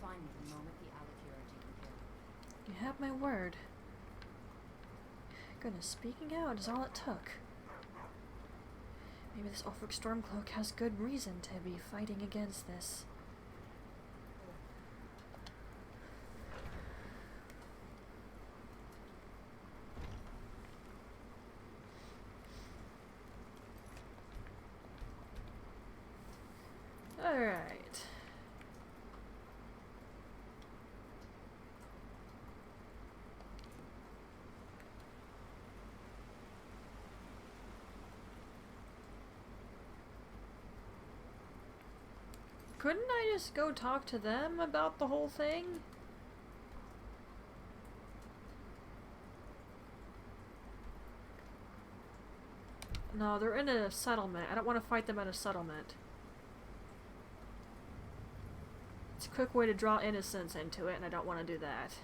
Find me the moment the Alakir are taken care of. You have my word. Goodness, speaking out is all it took. Maybe this Ulfric Stormcloak has good reason to be fighting against this. Alright. Couldn't I just go talk to them about the whole thing? No, they're in a settlement. I don't want to fight them at a settlement. It's a quick way to draw innocence into it, and I don't want to do that.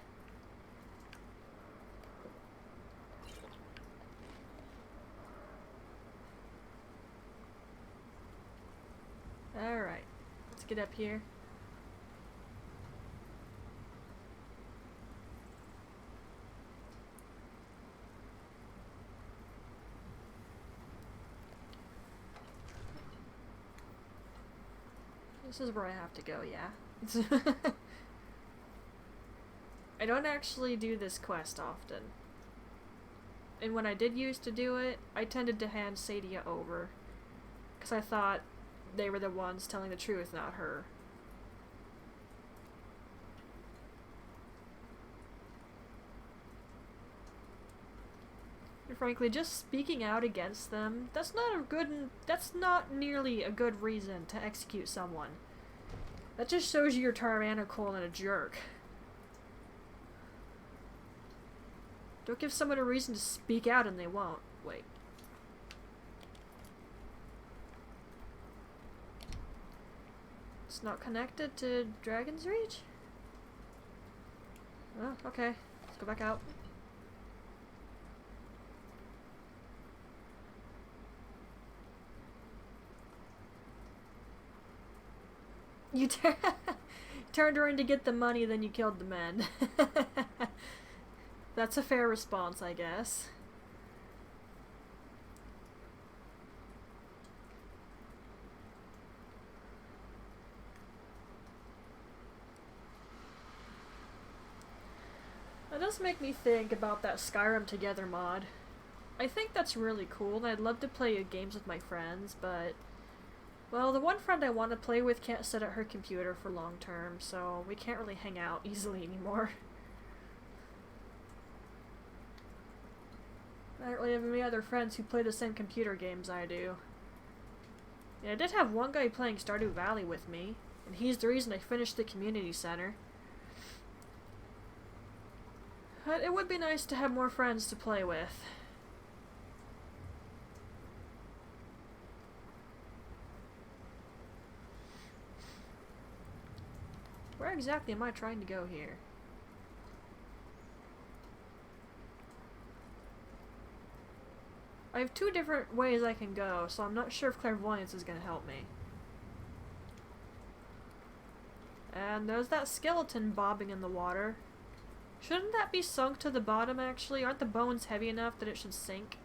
Alright. Let's get up here. This is where I have to go, yeah. I don't actually do this quest often. And when I did used to do it, I tended to hand Sadia over. Because I thought they were the ones telling the truth, not her. And frankly, just speaking out against them, that's not nearly a good reason to execute someone. That just shows you you're tyrannical and a jerk. Don't give someone a reason to speak out and they won't. Wait. It's not connected to Dragon's Reach? Oh, okay. Let's go back out. You turned her in to get the money, then you killed the men. That's a fair response, I guess. That does make me think about that Skyrim Together mod. I think that's really cool, and I'd love to play games with my friends, but... well, the one friend I want to play with can't sit at her computer for long term, so we can't really hang out easily anymore. I don't really have any other friends who play the same computer games I do. Yeah, I did have one guy playing Stardew Valley with me, and he's the reason I finished the community center. But it would be nice to have more friends to play with. Where exactly am I trying to go here? I have two different ways I can go, so I'm not sure if clairvoyance is going to help me. And there's that skeleton bobbing in the water. Shouldn't that be sunk to the bottom, actually? Aren't the bones heavy enough that it should sink?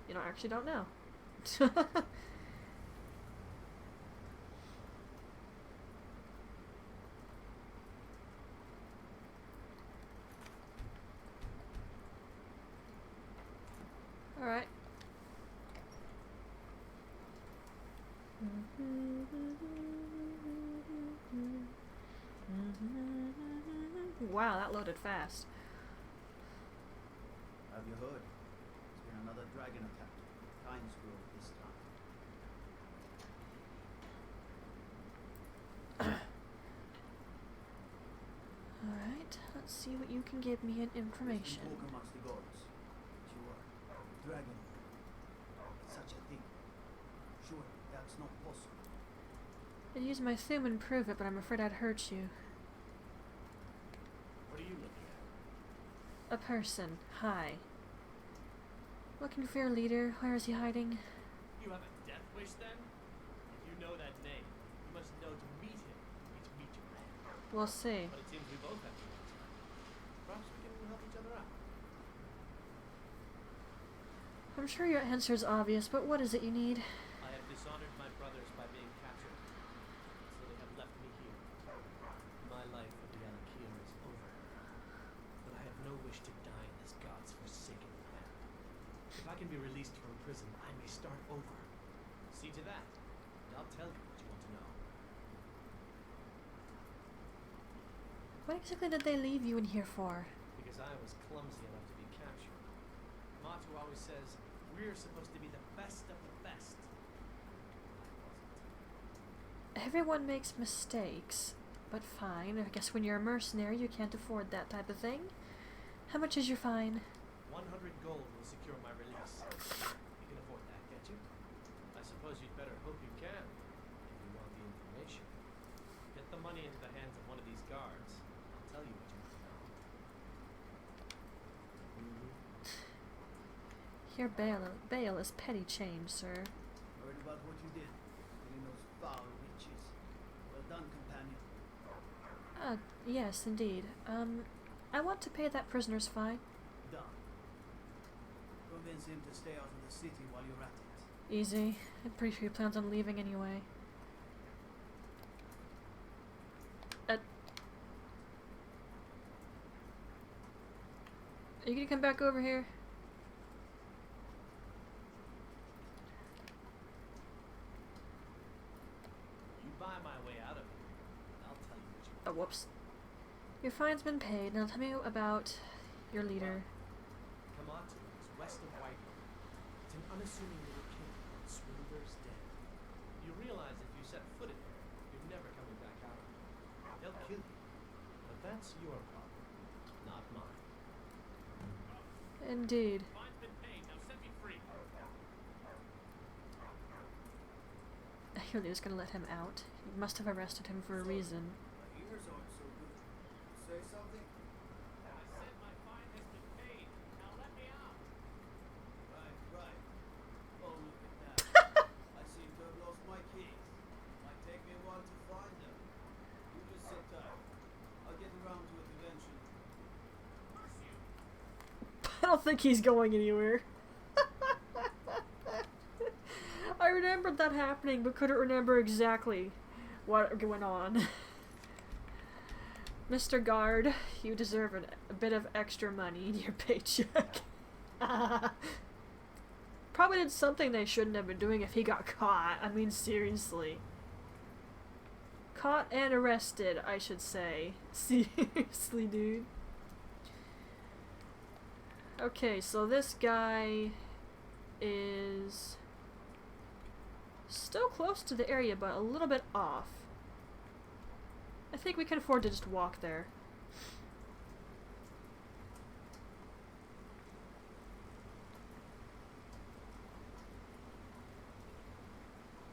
You know, I actually don't know. Alright. Wow, that loaded fast. Have you heard? There's been another dragon attack. Times Grove this time. Alright, let's see what you can give me in information. There's been talk amongst the gods. Sure. Dragon. Such a thing. Sure, that's not possible. I'd use my thumb and prove it, but I'm afraid I'd hurt you. What are you looking at? A person. Hi. Looking for your leader. Where is he hiding? You have a death wish then? If you know that name, you must know to meet him. To meet your man. We'll see. But it seems we both have to meet him. Perhaps we can help each other out. I'm sure your answer's obvious, but what is it you need? I have dishonored my brothers by being captured, so they have left me here. My life with the Alakir is over, but I have no wish to die in this god's forsaken land. If I can be released from prison, I may start over, See to that, and I'll tell you what you want to know. What exactly did they leave you in here for? Because I was clumsy enough to be captured. Matu always says, we're supposed to be the best of the best. I wasn't. Everyone makes mistakes, but fine. I guess when you're a mercenary, you can't afford that type of thing. How much is your fine? 100 gold will secure my release. You can afford that, can't you? I suppose you'd better hope you can, if you want the information. Get the money into the hands of one of these guards. I'll tell you what you want to know. Your bail is petty change, sir. Heard about what you did, killing those foul witches. Well done, companion. Yes, indeed. I want to pay that prisoner's fine. Done. Convince him to stay out of the city while you're at it. Easy. I'm pretty sure he plans on leaving anyway. Are you gonna come back over here? You buy my way out of here, and I'll tell you what you want. Oh, whoops. Your fine's been paid. Now tell me about your leader. Kamatu is west of Whitehall. It's an unassuming little kid called Swindler's Den. You realize if you set foot in there, you're never coming back out. They'll kill you. But that's your problem, not mine. Indeed. Fine's been paid, now set me free. You're just gonna let him out. You must have arrested him for a reason. My ears aren't so good. Say something? I said my fine has been paid. Now let me out. Right. Oh, look at that. I seem to have lost my keys. Might take me a while to find them. You just sit tight. I'll get around to it eventually. I don't think he's going anywhere. I remembered that happening, but couldn't remember exactly what went on. Mr. Guard, you deserve a bit of extra money in your paycheck. Probably did something they shouldn't have been doing if he got caught. I mean, seriously. Caught and arrested, I should say. Seriously, dude. Okay, so this guy is still close to the area, but a little bit off. I think we can afford to just walk there.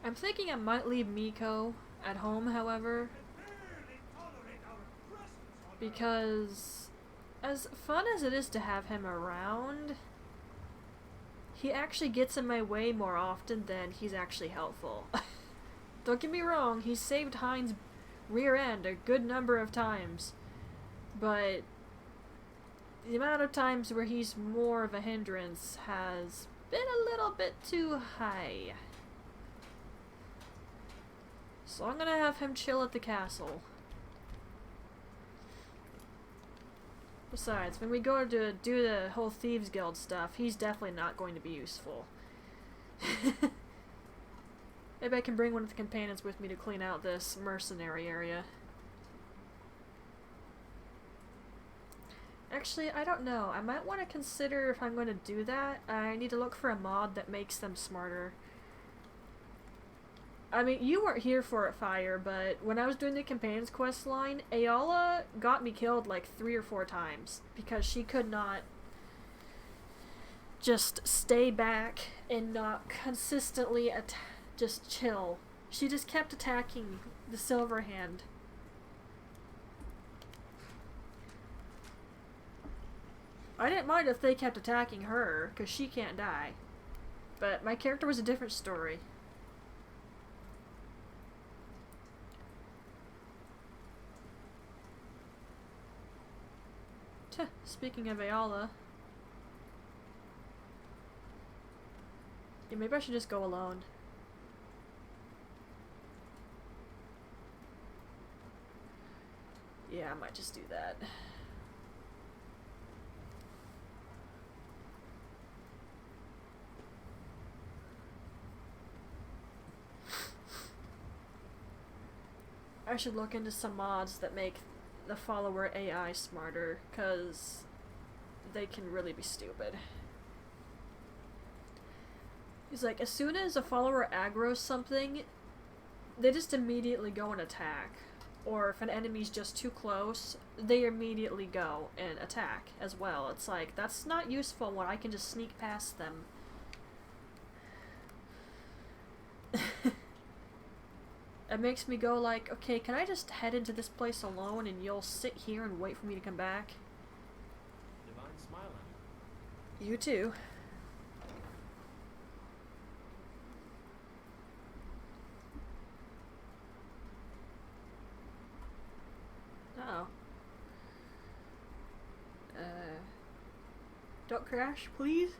I'm thinking I might leave Miko at home, however, because as fun as it is to have him around, he actually gets in my way more often than he's actually helpful. Don't get me wrong, he's saved Hein's rear end a good number of times, but the amount of times where he's more of a hindrance has been a little bit too high. So I'm gonna have him chill at the castle. Besides, when we go to do the whole Thieves Guild stuff, he's definitely not going to be useful. Maybe I can bring one of the companions with me to clean out this mercenary area. Actually, I don't know. I might want to consider if I'm going to do that. I need to look for a mod that makes them smarter. I mean, you weren't here for it, Fire, but when I was doing the Companions quest line, Ayala got me killed like 3 or 4 times because she could not just stay back and not consistently just chill. She just kept attacking the Silver Hand. I didn't mind if they kept attacking her, because she can't die. But my character was a different story. Speaking of Ayala, yeah, maybe I should just go alone. Yeah, I might just do that. I should look into some mods that make the follower AI smarter, because they can really be stupid. He's like, as soon as a follower aggroes something, they just immediately go and attack. Or if an enemy's just too close, they immediately go and attack as well. It's like, that's not useful when I can just sneak past them. It makes me go like, okay, can I just head into this place alone and you'll sit here and wait for me to come back? Divine smile on you. You too. Oh. Don't crash, please?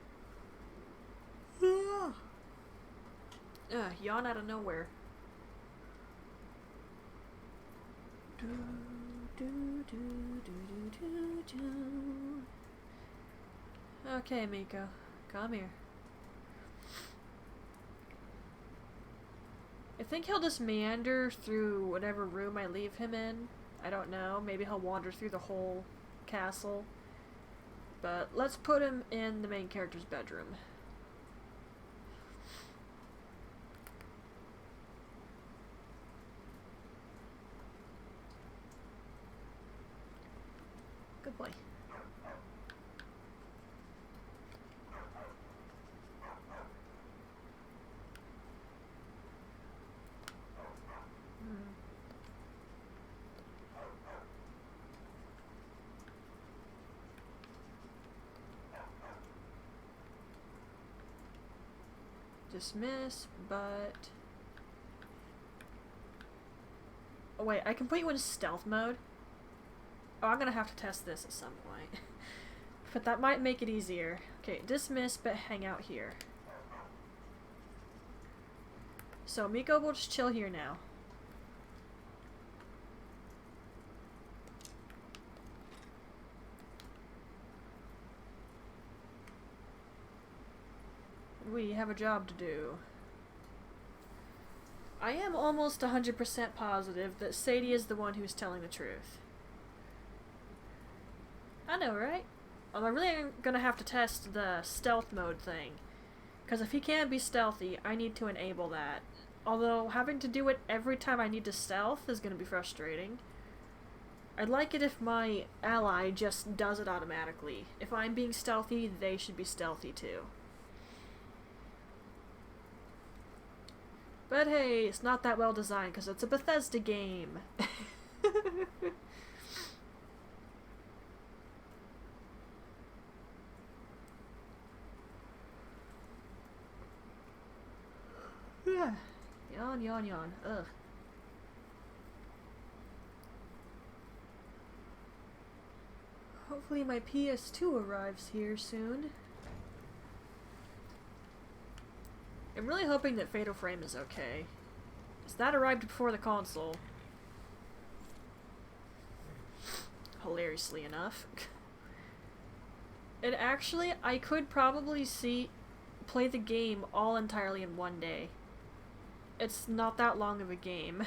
Yawn out of nowhere. Okay, Miko. Come here. I think he'll just meander through whatever room I leave him in. I don't know. Maybe he'll wander through the whole castle. But let's put him in the main character's bedroom. Good boy. Dismiss, but... Oh wait, I can put you in stealth mode? Oh, I'm gonna have to test this at some point. But that might make it easier. Okay, dismiss, but hang out here. So Miko will just chill here now. We have a job to do. I am almost 100% positive that Sadie is the one who's telling the truth. I know, right? Well, I really am gonna have to test the stealth mode thing. Because if he can't be stealthy, I need to enable that. Although, having to do it every time I need to stealth is gonna be frustrating. I'd like it if my ally just does it automatically. If I'm being stealthy, they should be stealthy too. But hey, it's not that well designed because it's a Bethesda game. Yawn, yawn, yawn. Ugh. Hopefully my PS2 arrives here soon. I'm really hoping that Fatal Frame is okay. Because that arrived before the console. Hilariously enough. And actually, I could probably play the game all entirely in one day. It's not that long of a game.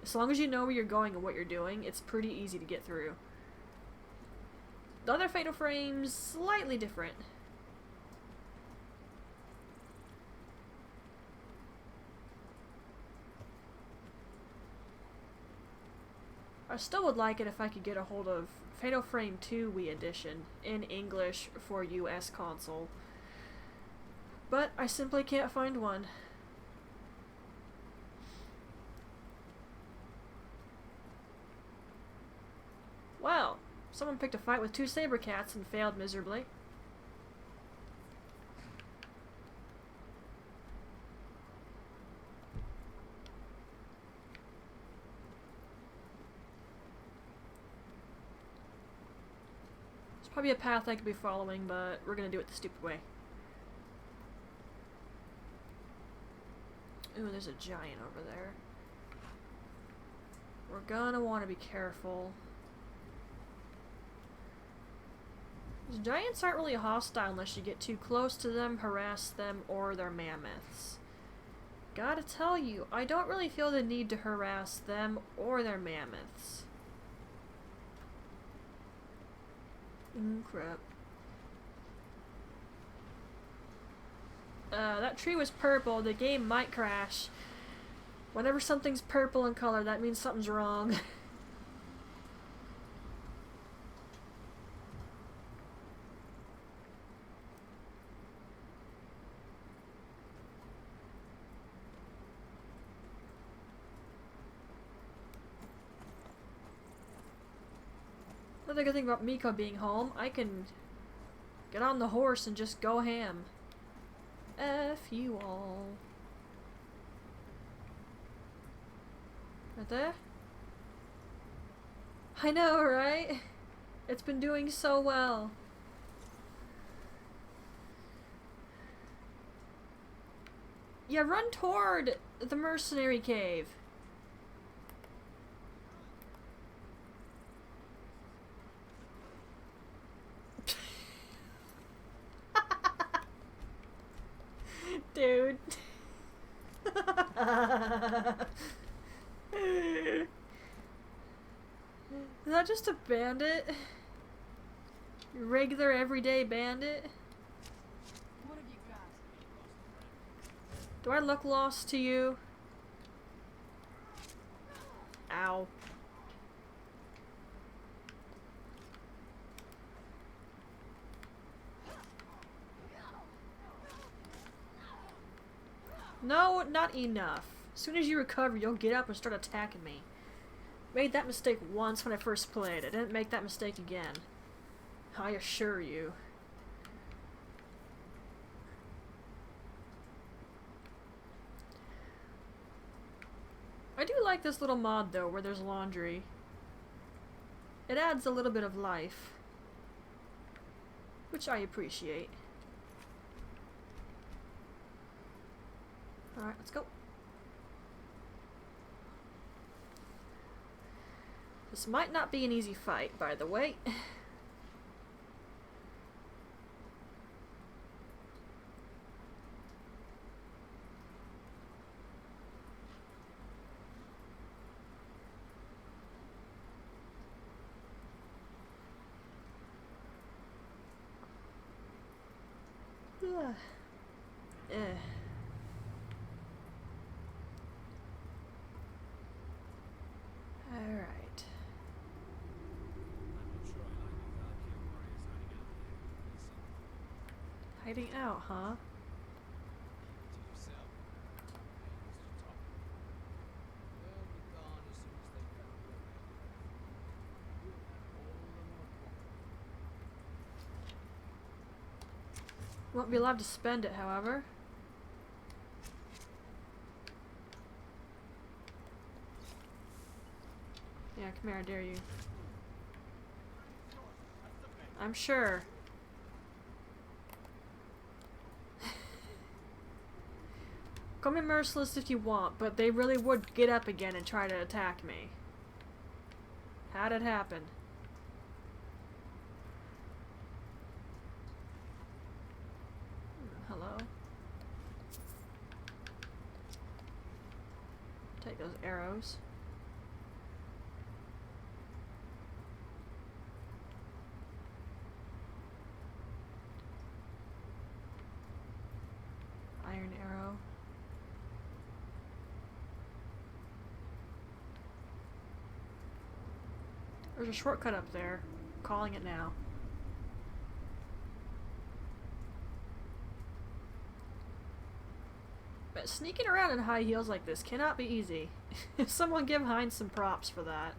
As long as you know where you're going and what you're doing, it's pretty easy to get through. The other Fatal Frame's slightly different. I still would like it if I could get a hold of Fatal Frame 2 Wii Edition in English for US console. But I simply can't find one. Wow, someone picked a fight with two saber cats and failed miserably. Probably a path I could be following, but we're gonna do it the stupid way. Ooh, there's a giant over there. We're gonna want to be careful. These giants aren't really hostile unless you get too close to them, harass them, or they're mammoths. Gotta tell you, I don't really feel the need to harass them or their mammoths. Crap. That tree was purple. The game might crash. Whenever something's purple in color, that means something's wrong. Another good thing about Miko being home, I can get on the horse and just go ham. F you all. Right there? I know, right? It's been doing so well. Yeah, run toward the mercenary cave. Dude. Is that just a bandit? Regular everyday bandit? What have you got? Do I look lost to you? Ow. No, not enough. As soon as you recover, you'll get up and start attacking me. Made that mistake once when I first played. I didn't make that mistake again. I assure you. I do like this little mod though, where there's laundry. It adds a little bit of life, which I appreciate. Alright, let's go. This might not be an easy fight, by the way. Alright. Hiding out, huh? Won't be allowed to spend it, however. Yeah, come here, I dare you. I'm sure. Call me merciless if you want, but they really would get up again and try to attack me. How'd it happen? Hello? Take those arrows. Iron arrow. There's a shortcut up there. Calling it now. But sneaking around in high heels like this cannot be easy. Someone give Heinz some props for that.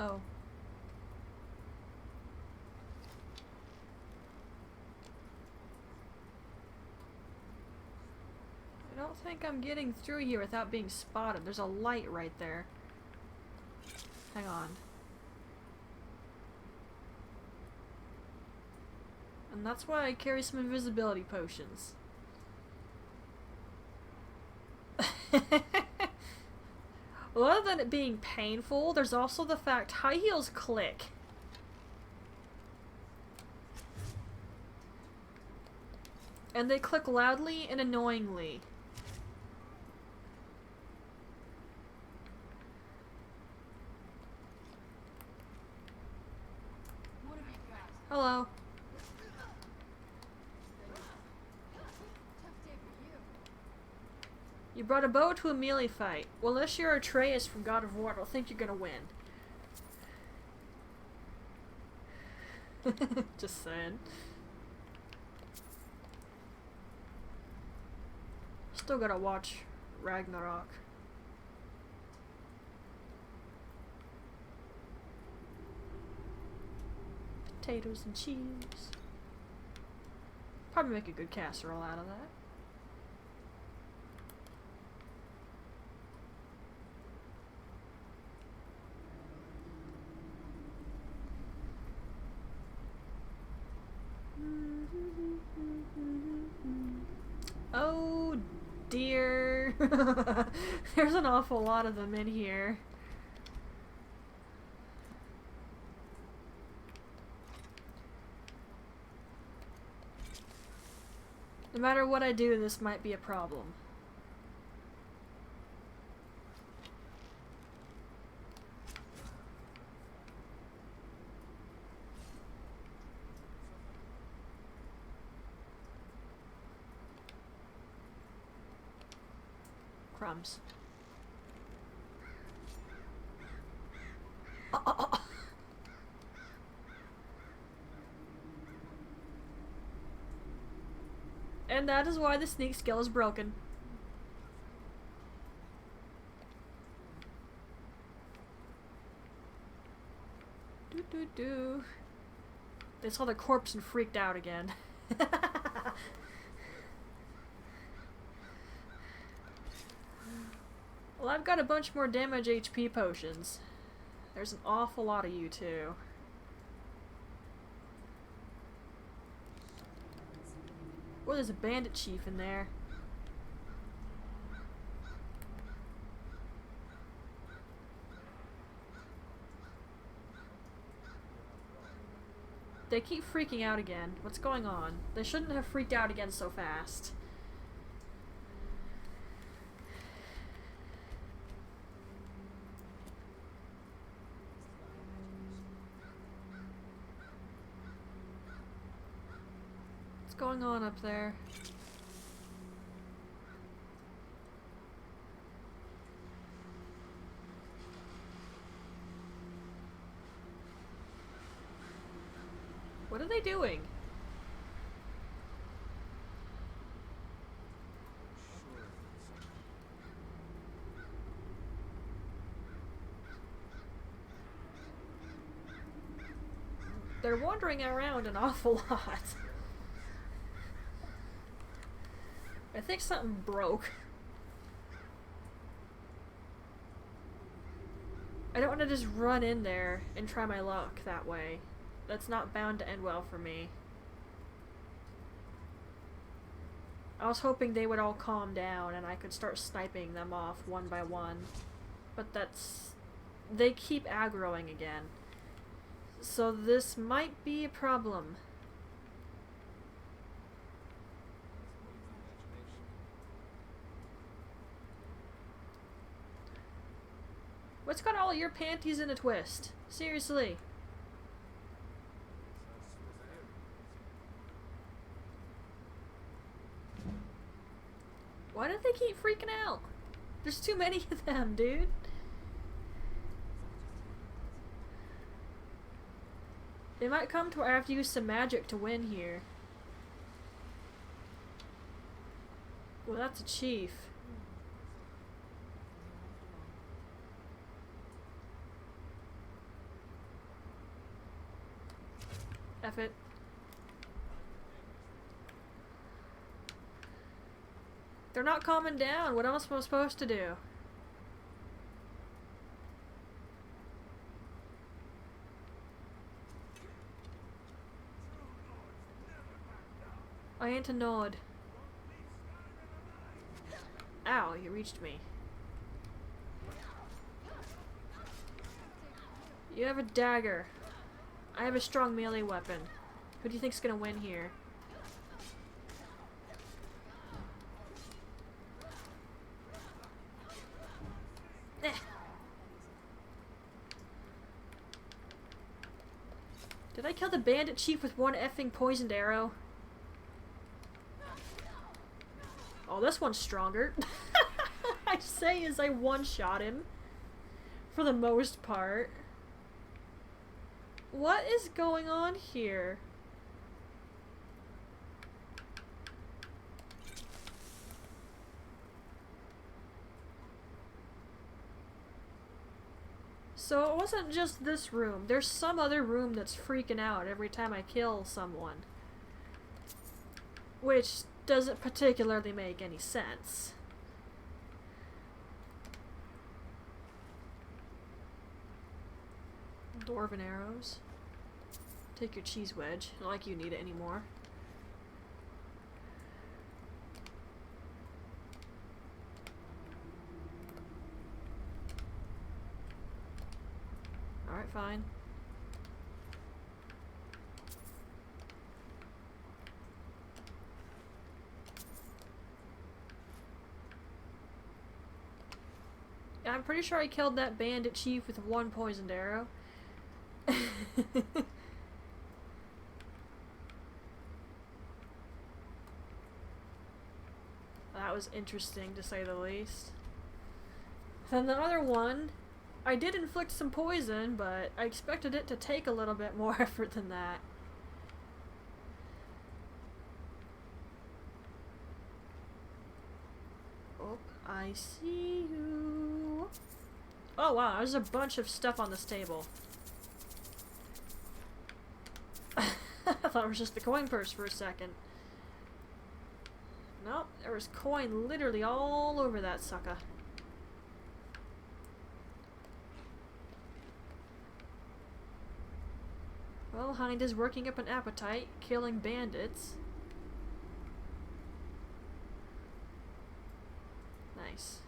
Oh. I don't think I'm getting through here without being spotted. There's a light right there. Hang on. And that's why I carry some invisibility potions. Well, other than it being painful, there's also the fact high heels click. And they click loudly and annoyingly. What have you got? Hello. Tough day for you. You brought a bow to a melee fight. Well, unless you're Atreus from God of War, I don't think you're gonna win. Just saying. Still gotta watch Ragnarok. Potatoes and cheese. Probably make a good casserole out of that. Oh dear. There's an awful lot of them in here. No matter what I do, this might be a problem. Crumbs. And that is why the sneak skill is broken. Do. They saw the corpse and freaked out again. Well, I've got a bunch more damage HP potions. There's an awful lot of you too. Oh, there's a bandit chief in there. They keep freaking out again. What's going on? They shouldn't have freaked out again so fast. What's going on up there? What are they doing? They're wandering around an awful lot. I think something broke. I don't want to just run in there and try my luck that way. That's not bound to end well for me. I was hoping they would all calm down and I could start sniping them off one by one. But that's... they keep aggroing again. So this might be a problem. What's got all your panties in a twist? Seriously. Why do they keep freaking out? There's too many of them, dude. They might come to where I have to use some magic to win here. Well, that's a chief. F it. They're not calming down. What else am I supposed to do? I ain't a nod. Ow, you reached me. You have a dagger. I have a strong melee weapon. Who do you think's gonna win here? Eh. Did I kill the bandit chief with one effing poisoned arrow? Oh, this one's stronger. I say as I one-shot him. For the most part. What is going on here? So it wasn't just this room. There's some other room that's freaking out every time I kill someone. Which doesn't particularly make any sense. Dwarven arrows. Take your cheese wedge. Not like you need it anymore. Alright, fine. I'm pretty sure I killed that bandit chief with one poisoned arrow. That was interesting, to say the least. Then the other one, I did inflict some poison, but I expected it to take a little bit more effort than that. Oh, I see you. Oh wow, there's a bunch of stuff on this table. I thought it was just the coin purse for a second. Nope, there was coin literally all over that sucker. Well, Hind is working up an appetite, killing bandits. Nice.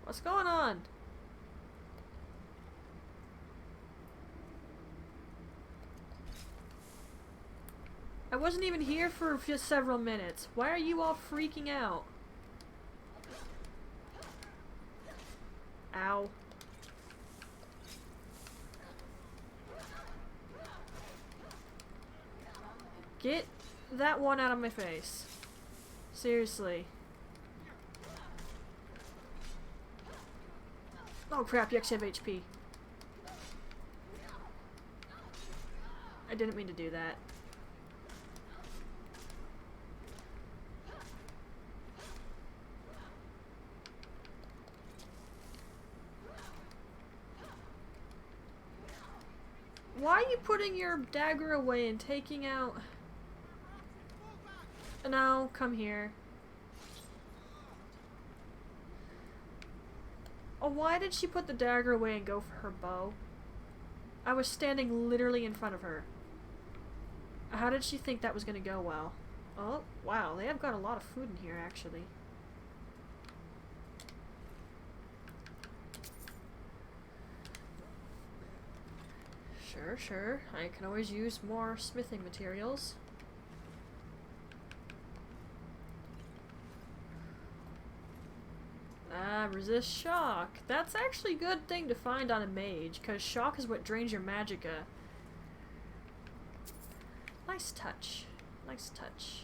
What's going on? I wasn't even here for just several minutes. Why are you all freaking out? Ow. Get that one out of my face. Seriously. Oh crap, you actually have HP. I didn't mean to do that. Why are you putting your dagger away and taking out... No, come here. Oh, why did she put the dagger away and go for her bow? I was standing literally in front of her. How did she think that was gonna go well? Oh, wow, they have got a lot of food in here, actually. Sure, sure. I can always use more smithing materials. Ah, resist shock. That's actually a good thing to find on a mage, because shock is what drains your magicka. Nice touch. Nice touch.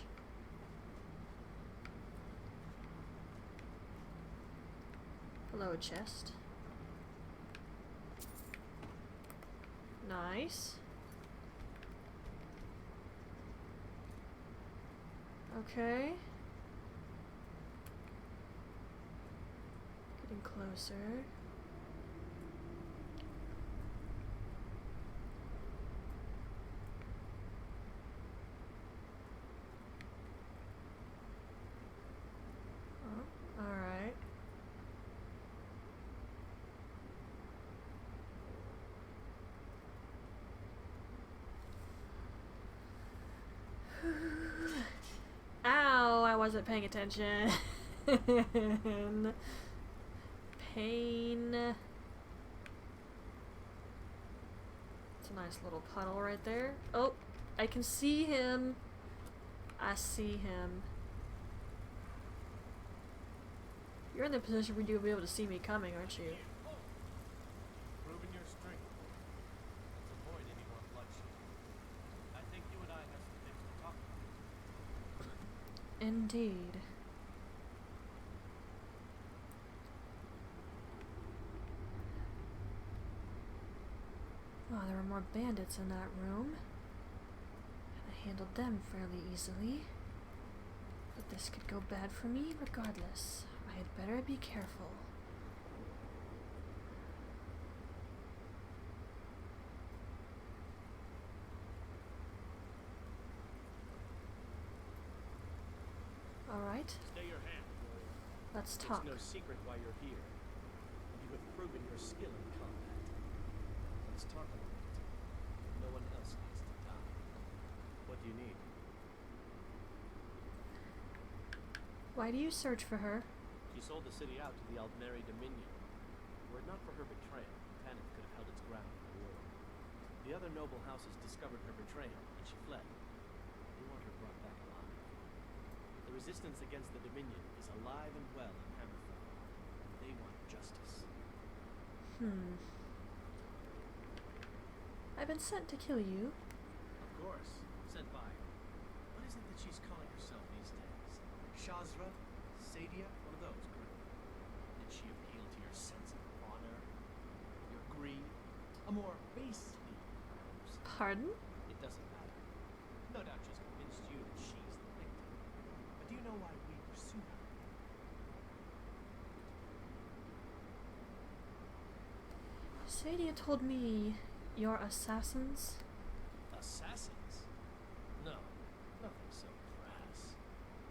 Hello, chest. Nice. Okay. Getting closer. wasn't paying attention. Pain. It's a nice little puddle right there. Oh, I can see him. I see him. You're in the position where you'll be able to see me coming, aren't you? Proving your strength. Let's avoid any more bloodshed. I think you and I have some things to talk about. Indeed. Oh, there were more bandits in that room. And I handled them fairly easily. But this could go bad for me regardless. I had better be careful. Alright, Stay your hand, warrior. let's talk. It's no secret why you're here. You have proven your skill in combat. Let's talk about it. No one else needs to die. What do you need? Why do you search for her? She sold the city out to the Aldmeri Dominion. Were it not for her betrayal, Tanith could have held its ground in the war. The other noble houses discovered her betrayal, and she fled. They want her brought back alive. The resistance against the Dominion is alive and well in Hammerfell. They want justice. I've been sent to kill you. Of course, sent by her. What is it that she's calling herself these days? Shazra? Sadia? One of those, correct? Did she appeal to your sense of honor? Your greed? A more base need, perhaps? Pardon? It doesn't matter. No doubt she's convinced you that she's the victim. But do you know why we pursue her? Sadia told me you're assassins. Assassins? No, nothing so crass.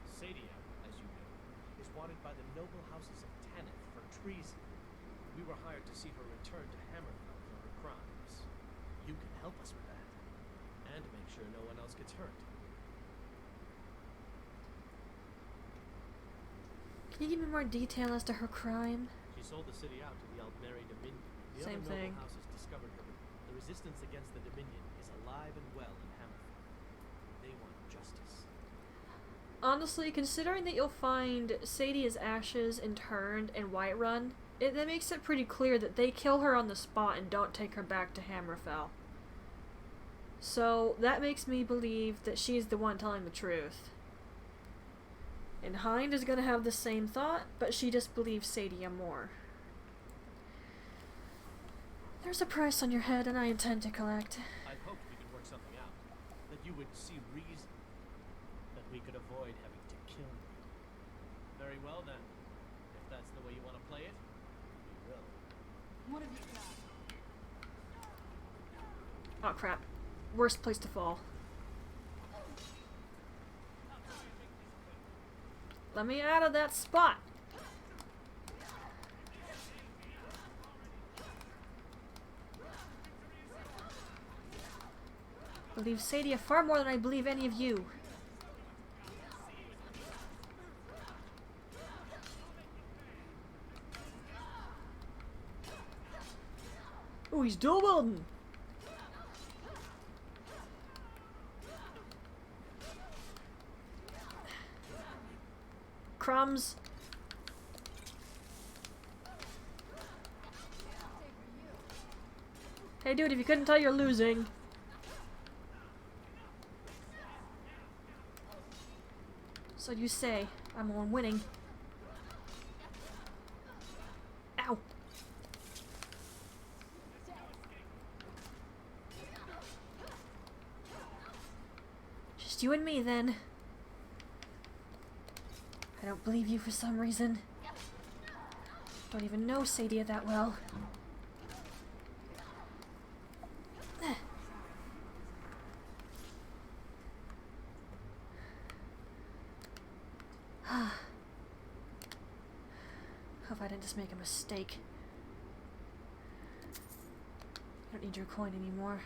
Sadia, as you know, is wanted by the noble houses of Tanith for treason. We were hired to see her return to Hammerfell for her crimes. You can help us with that, and make sure no one else gets hurt. Can you give me more detail as to her crime? She sold the city out to the Aldmeri Dominion. The Same other thing. noble houses discovered her. The resistance against the Dominion is alive and well in Hammerfell. They want justice. Honestly, considering that you'll find Sadia's ashes interned in Whiterun, that makes it pretty clear that they kill her on the spot and don't take her back to Hammerfell. So that makes me believe that she's the one telling the truth. And Hind is gonna have the same thought, but she just believes Sadia more. There's a price on your head, and I intend to collect. I hoped we could work something out. That you would see reason. That we could avoid having to kill you. Very well then. If that's the way you want to play it, we will. What have you got? Oh crap. Worst place to fall. Let me out of that spot! I believe Sadia far more than I believe any of you. Oh, he's dual wielding! Crumbs. Hey dude, if you couldn't tell, you're losing. So you say, I'm on winning. Ow. Just you and me then. I don't believe you for some reason. Don't even know Sadia that well. Hope I didn't just make a mistake. I don't need your coin anymore.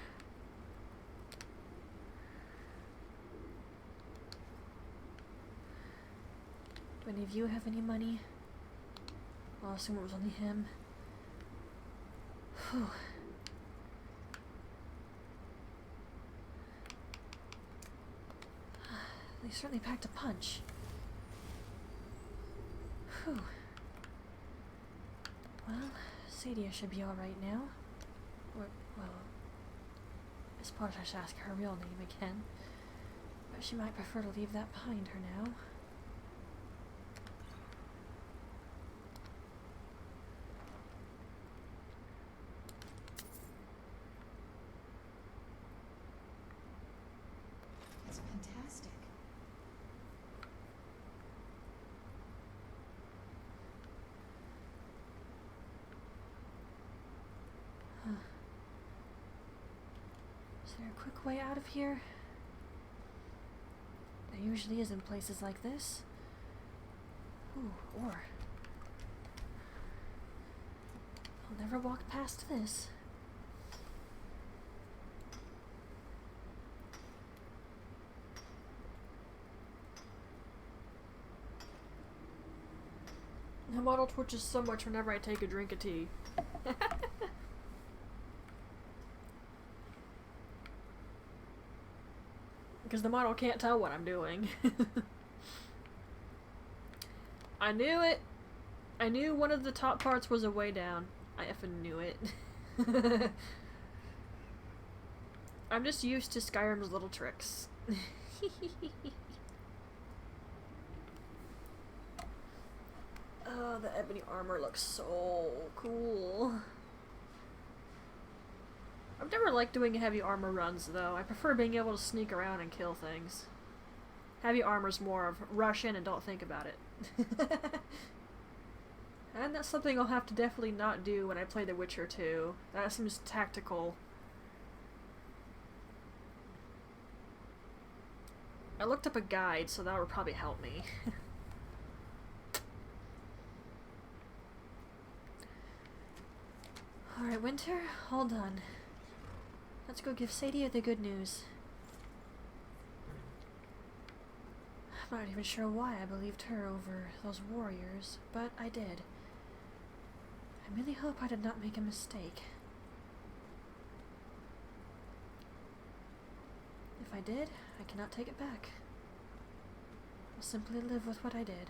any of you have any money? I'll assume it was only him. Whew. They certainly packed a punch. Whew. Well, Sadia should be alright now. Or, well, I suppose I should ask her real name again. But she might prefer to leave that behind her now. It's fantastic. Huh. Is there a quick way out of here? There usually is in places like this. Ooh, or I'll never walk past this. The model twitches so much whenever I take a drink of tea. Because the model can't tell what I'm doing. I knew it! I knew one of the top parts was a way down. I effing knew it. I'm just used to Skyrim's little tricks. Oh, the ebony armor looks so cool. I've never liked doing heavy armor runs, though. I prefer being able to sneak around and kill things. Heavy armor's more of rush in and don't think about it. And that's something I'll have to definitely not do when I play The Witcher 2. That seems tactical. I looked up a guide, so that would probably help me. Alright, Winter, all done. Let's go give Sadia the good news. I'm not even sure why I believed her over those warriors, but I did. I really hope I did not make a mistake. If I did, I cannot take it back. I'll simply live with what I did.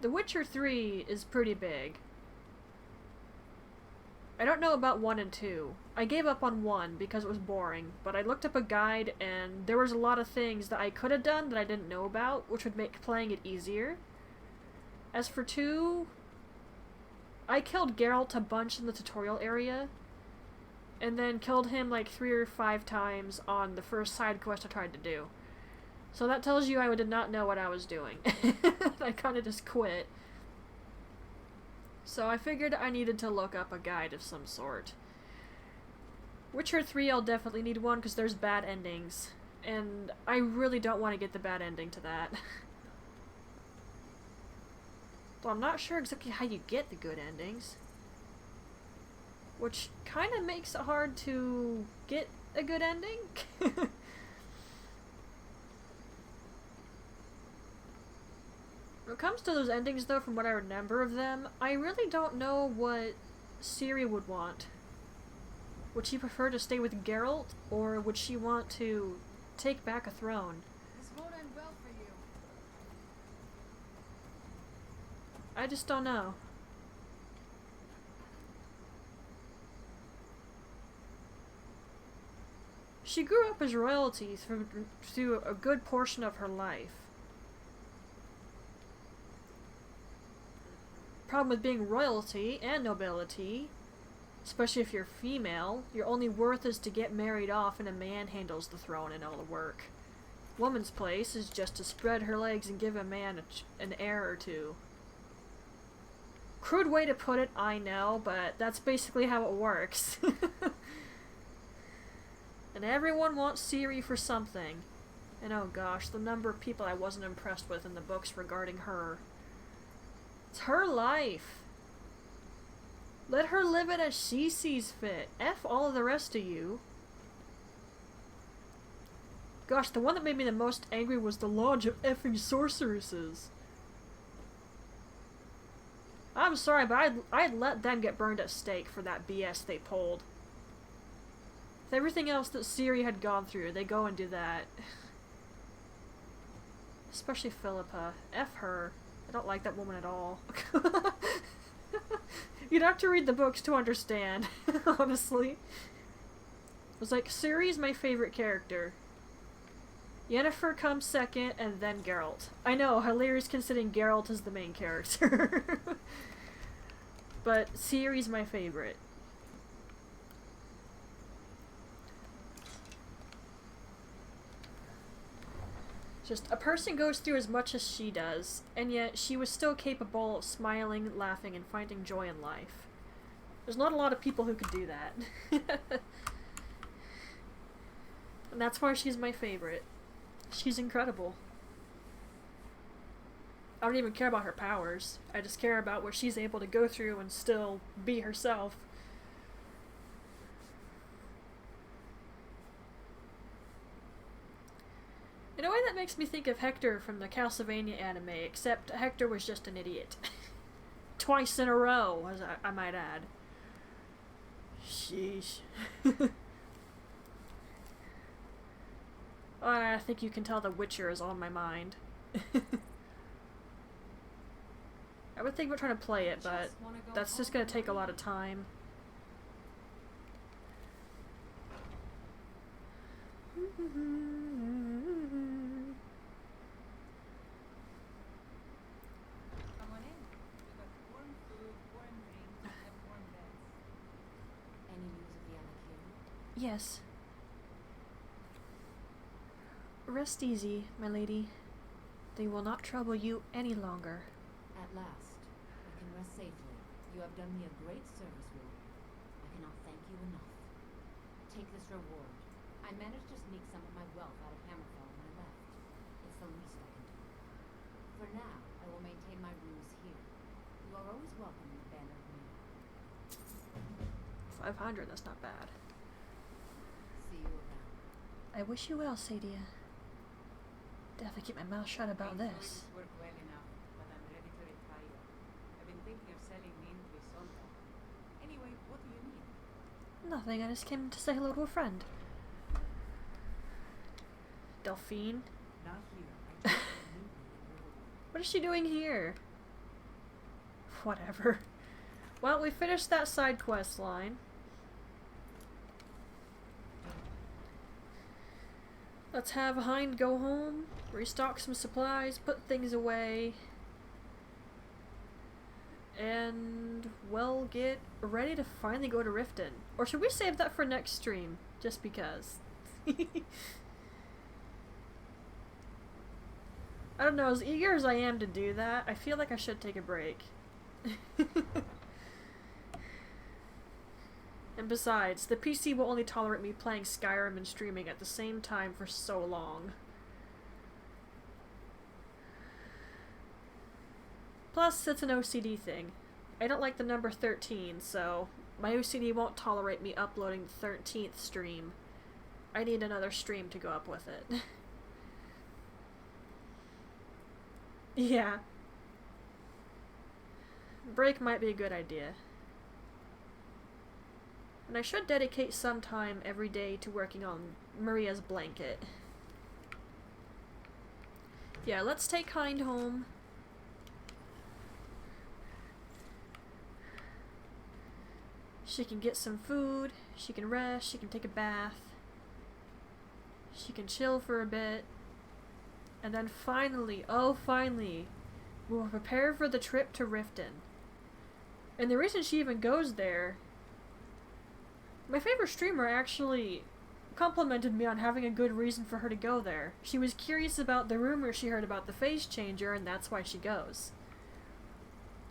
The Witcher 3 is pretty big. I don't know about 1 and 2. I gave up on 1 because it was boring, but I looked up a guide and there was a lot of things that I could have done that I didn't know about, which would make playing it easier. As for 2, I killed Geralt a bunch in the tutorial area, and then killed him like 3 or 5 times on the first side quest I tried to do. So that tells you I did not know what I was doing. I kind of just quit. So I figured I needed to look up a guide of some sort. Witcher 3 I'll definitely need one because there's bad endings. And I really don't want to get the bad ending to that. Well, I'm not sure exactly how you get the good endings. Which kind of makes it hard to get a good ending. When it comes to those endings, though, from what I remember of them, I really don't know what Ciri would want. Would she prefer to stay with Geralt, or would she want to take back a throne? This won't end well for you. I just don't know. She grew up as royalty through a good portion of her life. Problem with being royalty and nobility, especially if you're female, your only worth is to get married off and a man handles the throne and all the work. Woman's place is just to spread her legs and give a man an heir or two. Crude way to put it, I know, but that's basically how it works. And everyone wants Ciri for something. And oh gosh, the number of people I wasn't impressed with in the books regarding her. It's her life. Let her live it as she sees fit. F all of the rest of you. Gosh, the one that made me the most angry was the Lodge of Effing Sorceresses. I'm sorry, but I'd let them get burned at stake for that BS they pulled. With everything else that Ciri had gone through, they go and do that. Especially Philippa. F her. I don't like that woman at all. You'd have to read the books to understand, honestly. It was like, Ciri's my favorite character. Yennefer comes second, and then Geralt. I know, hilarious considering Geralt is the main character. But Ciri's my favorite. Just, a person goes through as much as she does, and yet she was still capable of smiling, laughing, and finding joy in life. There's not a lot of people who could do that. And that's why she's my favorite. She's incredible. I don't even care about her powers. I just care about what she's able to go through and still be herself. In a way that makes me think of Hector from the Castlevania anime, except Hector was just an idiot. Twice in a row, as I might add. Sheesh. I think you can tell The Witcher is on my mind. I would think about trying to play it, but that's just gonna take a lot of time. Come on in. We got warm food, warm drinks, and warm beds. Any news of the Alakir? Yes. Rest easy, my lady. They will not trouble you any longer. At last, I can rest safely. You have done me a great service, Will. I cannot thank you enough. Take this reward. I managed to sneak some of my wealth out of Hammerfell when I left. It's the least I can do. For now, I will maintain my rooms here. You are always welcome in the Banner of Me. 500, that's not bad. See you around. I wish you well, Sadia. Definitely keep my mouth shut about this. Work well enough, but I'm ready to retire. I've been thinking of selling Main Sonda. Anyway, what do you need? Nothing, I just came to say hello to a friend. Delphine? Not here. I just need you in Riverwood. What is she doing here? Whatever. Well, we finished that side quest line. Let's have Hind go home, restock some supplies, put things away, and, well, get ready to finally go to Riften. Or should we save that for next stream, just because? I don't know, as eager as I am to do that, I feel like I should take a break. And besides, the PC will only tolerate me playing Skyrim and streaming at the same time for so long. Plus, it's an OCD thing. I don't like the number 13, so my OCD won't tolerate me uploading the 13th stream. I need another stream to go up with it. Yeah. Break might be a good idea. And I should dedicate some time every day to working on Maria's blanket. Yeah, let's take Hind home. She can get some food, she can rest, she can take a bath. She can chill for a bit. And then finally, oh finally, we'll prepare for the trip to Riften. And the reason she even goes there, my favorite streamer actually complimented me on having a good reason for her to go there. She was curious about the rumor she heard about the phase changer, and that's why she goes.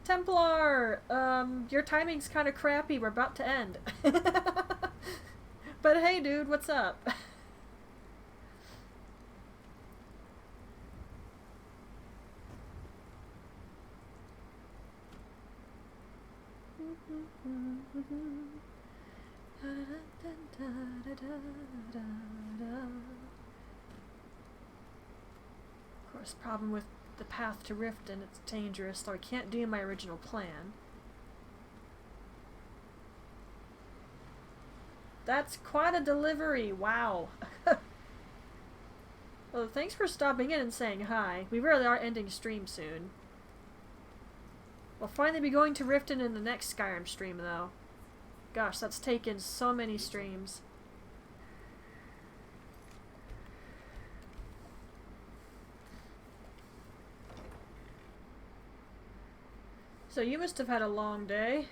Templar, your timing's kind of crappy. We're about to end. But hey, dude, what's up? course, problem with the path to Riften, it's dangerous, so I can't do my original plan. That's quite a delivery, wow. Well, thanks for stopping in and saying hi. We really are ending stream soon. We'll finally be going to Riften in the next Skyrim stream, though. Gosh, that's taken so many streams. So you must have had a long day.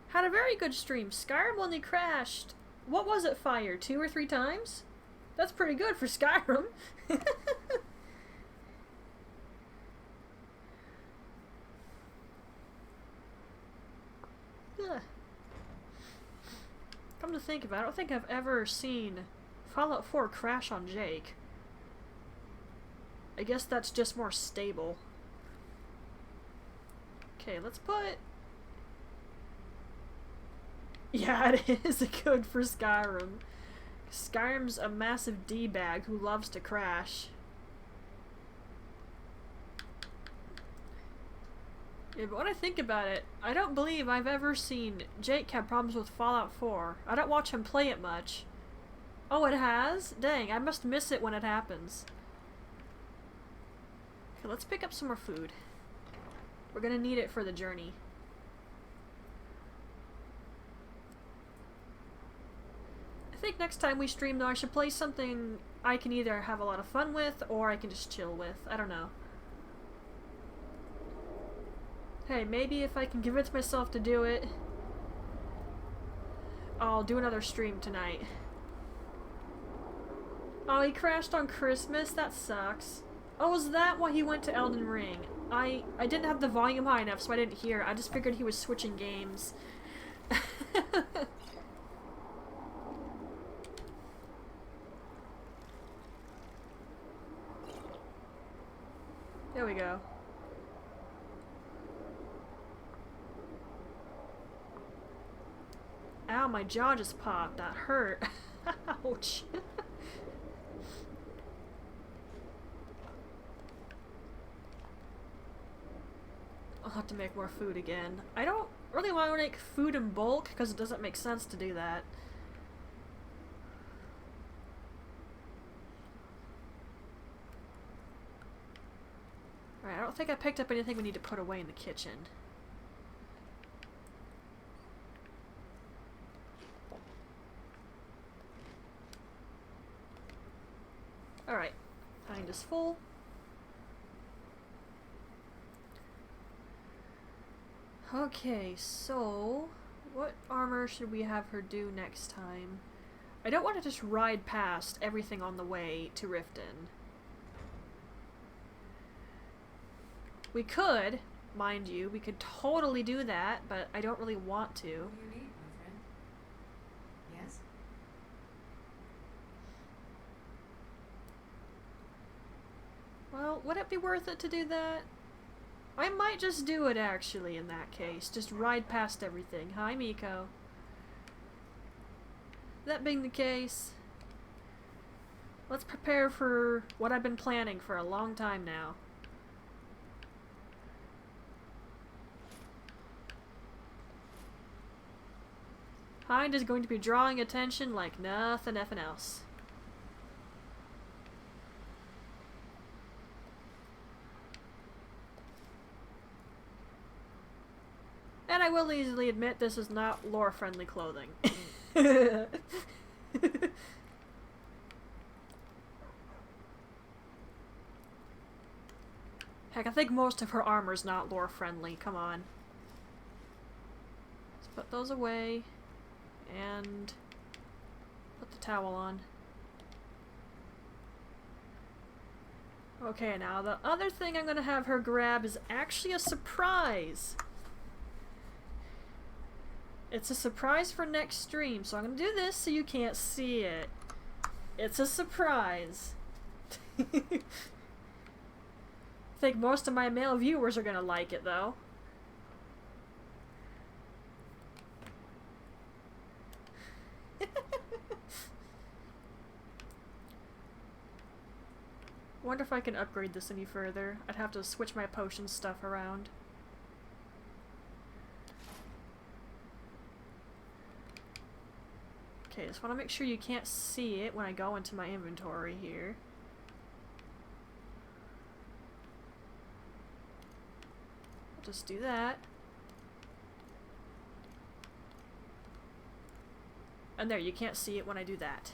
Had a very good stream. Skyrim only crashed. What was it, Fire? 2 or 3 times? That's pretty good for Skyrim. Come to think of it, I don't think I've ever seen Fallout 4 crash on Jake. I guess that's just more stable. Okay, let's put... Yeah, it is good for Skyrim. Skyrim's a massive D-bag who loves to crash. Yeah, but when I think about it, I don't believe I've ever seen Jake have problems with Fallout 4. I don't watch him play it much. Oh, it has? Dang, I must miss it when it happens. Okay, let's pick up some more food. We're gonna need it for the journey. I think next time we stream, though, I should play something I can either have a lot of fun with, or I can just chill with. I don't know. Hey, maybe if I can convince myself to do it, I'll do another stream tonight. Oh, he crashed on Christmas? That sucks. Oh, was that why he went to Elden Ring? I didn't have the volume high enough, so I didn't hear. I just figured he was switching games. There we go. Ow, my jaw just popped. That hurt. Ouch. I'll have to make more food again. I don't really want to make food in bulk because it doesn't make sense to do that. Alright, I don't think I picked up anything we need to put away in the kitchen. Alright, mind is full. Okay, so what armor should we have her do next time? I don't want to just ride past everything on the way to Riften. We could, mind you, we could totally do that, but I don't really want to. What do you need, my friend? Yes? Well, would it be worth it to do that? I might just do it, actually, in that case. Just ride past everything. Hi, Miko. That being the case, let's prepare for what I've been planning for a long time now. Hind is going to be drawing attention like nothing effing else. And I will easily admit this is not lore-friendly clothing. Heck, I think most of her armor's not lore-friendly. Come on. Let's put those away. And put the towel on. Okay, now the other thing I'm gonna have her grab is actually a surprise. It's a surprise for next stream, so I'm gonna do this so you can't see it. It's a surprise. I think most of my male viewers are gonna like it, though. Wonder if if I can upgrade this any further. I'd have to switch my potion stuff around. Okay, just want to make sure you can't see it when I go into my inventory here. I'll just do that. And there, you can't see it when I do that.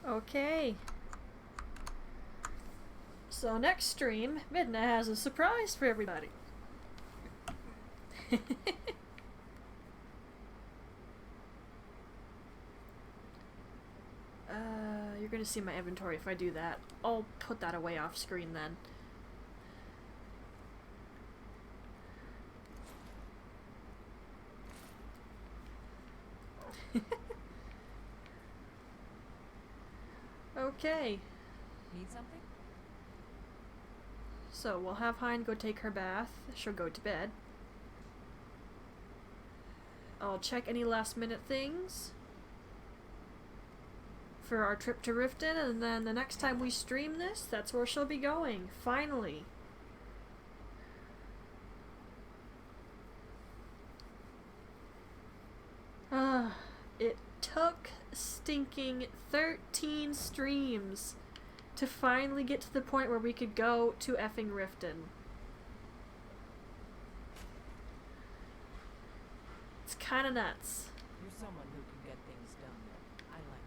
Okay. So next stream, Midna has a surprise for everybody. You're gonna see my inventory if I do that. I'll put that away off screen then. Okay. Need something? So we'll have Hein go take her bath. She'll go to bed. I'll check any last minute things for our trip to Riften, and then the next time we stream this, that's where she'll be going. Finally. It took stinking 13 streams to finally get to the point where we could go to effing Riften. It's kinda nuts. You're someone who can get things done. I like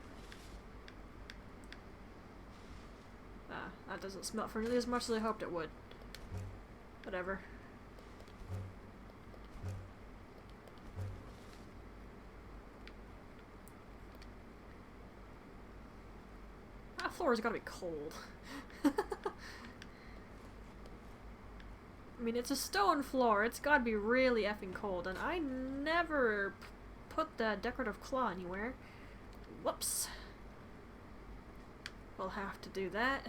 that. That doesn't smell for nearly as much as I hoped it would. Whatever. That floor has gotta be cold. I mean, it's a stone floor. It's gotta be really effing cold, and I never put the decorative claw anywhere. Whoops. We'll have to do that.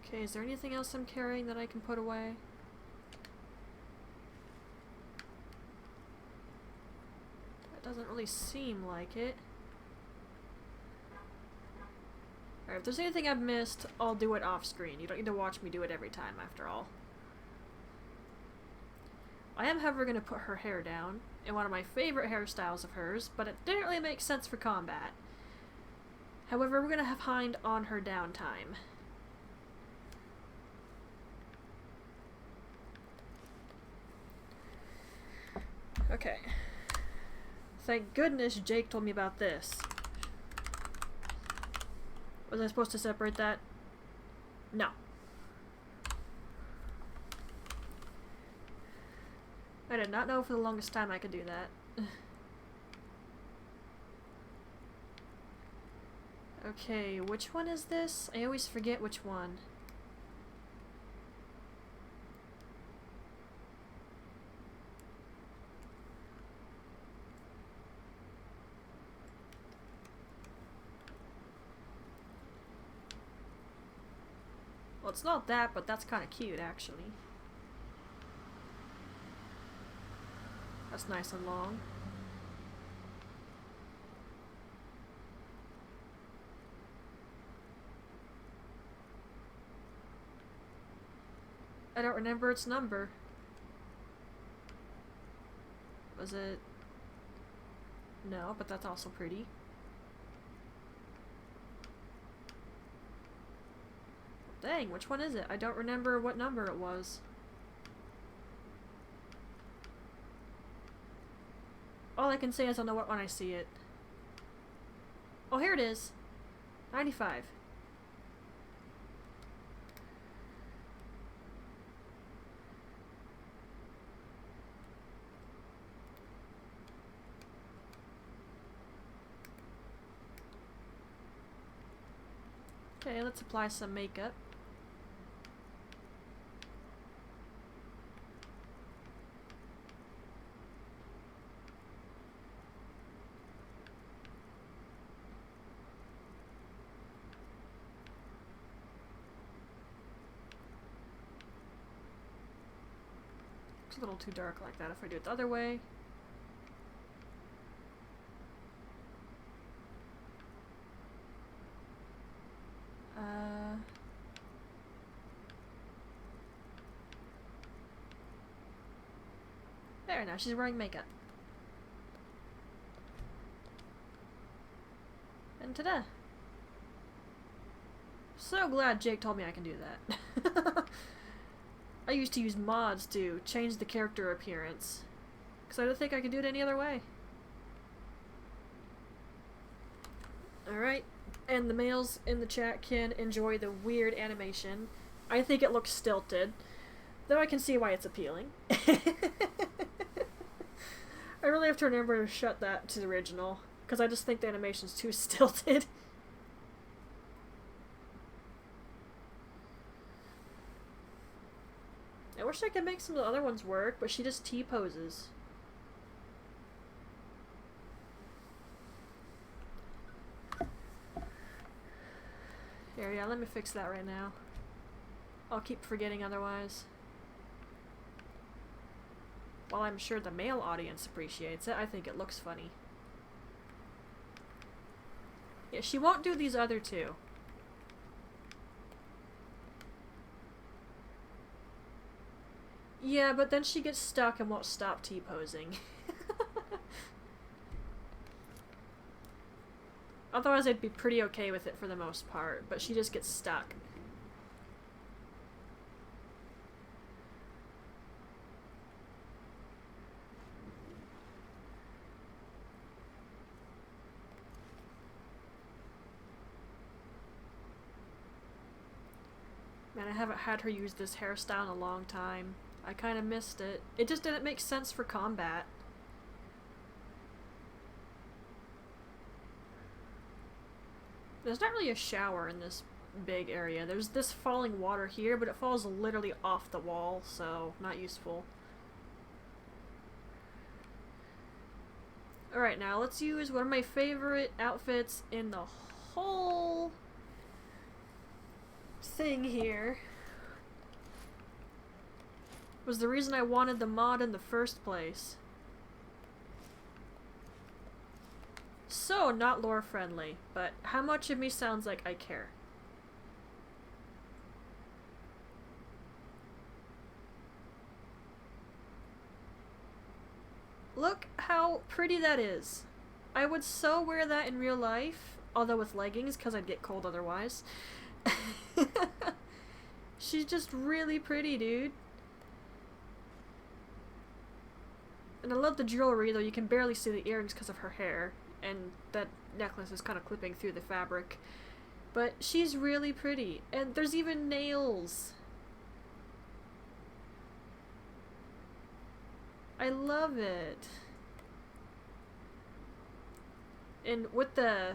Okay, is there anything else I'm carrying that I can put away? That doesn't really seem like it. Alright, if there's anything I've missed, I'll do it off screen. You don't need to watch me do it every time, after all. I am, however, going to put her hair down in one of my favorite hairstyles of hers, but it didn't really make sense for combat. However, we're going to have Hind on her downtime. Okay. Thank goodness Jake told me about this. Was I supposed to separate that? No. I did not know for the longest time I could do that. Okay, which one is this? I always forget which one. Well, it's not that, but that's kind of cute, actually. That's nice and long. I don't remember its number. Was it? No, but that's also pretty. Dang, which one is it? I don't remember what number it was. All I can say is I'll know it when I see it. Oh, here it is. 95. Okay, let's apply some makeup. It's a little too dark like that if I do it the other way. There, now she's wearing makeup. And ta-da! So glad Jake told me I can do that. I used to use mods to change the character appearance, because I don't think I could do it any other way. Alright, and the males in the chat can enjoy the weird animation. I think it looks stilted, though I can see why it's appealing. I really have to remember to shut that to the original, because I just think the animation's too stilted. I wish I could make some of the other ones work, but she just T-poses. Here, yeah, let me fix that right now. I'll keep forgetting otherwise. While I'm sure the male audience appreciates it, I think it looks funny. Yeah, she won't do these other two. Yeah, but then she gets stuck and won't stop T-posing. Otherwise I'd be pretty okay with it for the most part, but she just gets stuck. Man, I haven't had her use this hairstyle in a long time. I kind of missed it. It just didn't make sense for combat. There's not really a shower in this big area. There's this falling water here, but it falls literally off the wall, so not useful. Alright, now let's use one of my favorite outfits in the whole thing here. Was the reason I wanted the mod in the first place. So, not lore friendly, but how much of me sounds like I care? Look how pretty that is. I would so wear that in real life, although with leggings, because I'd get cold otherwise. She's just really pretty, dude. And I love the jewelry, though you can barely see the earrings because of her hair. And that necklace is kind of clipping through the fabric. But she's really pretty. And there's even nails. I love it. And with the,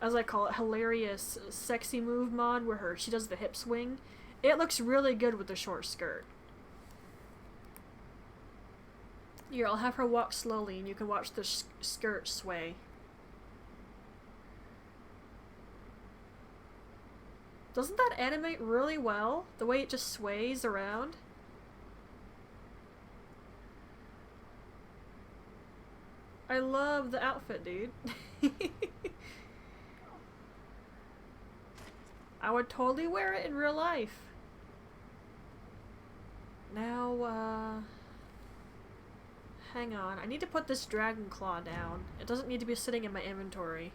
as I call it, hilarious sexy move mod where she does the hip swing, it looks really good with the short skirt. Here, I'll have her walk slowly and you can watch the skirt sway. Doesn't that animate really well? The way it just sways around? I love the outfit, dude. I would totally wear it in real life. Now, hang on. I need to put this dragon claw down. It doesn't need to be sitting in my inventory.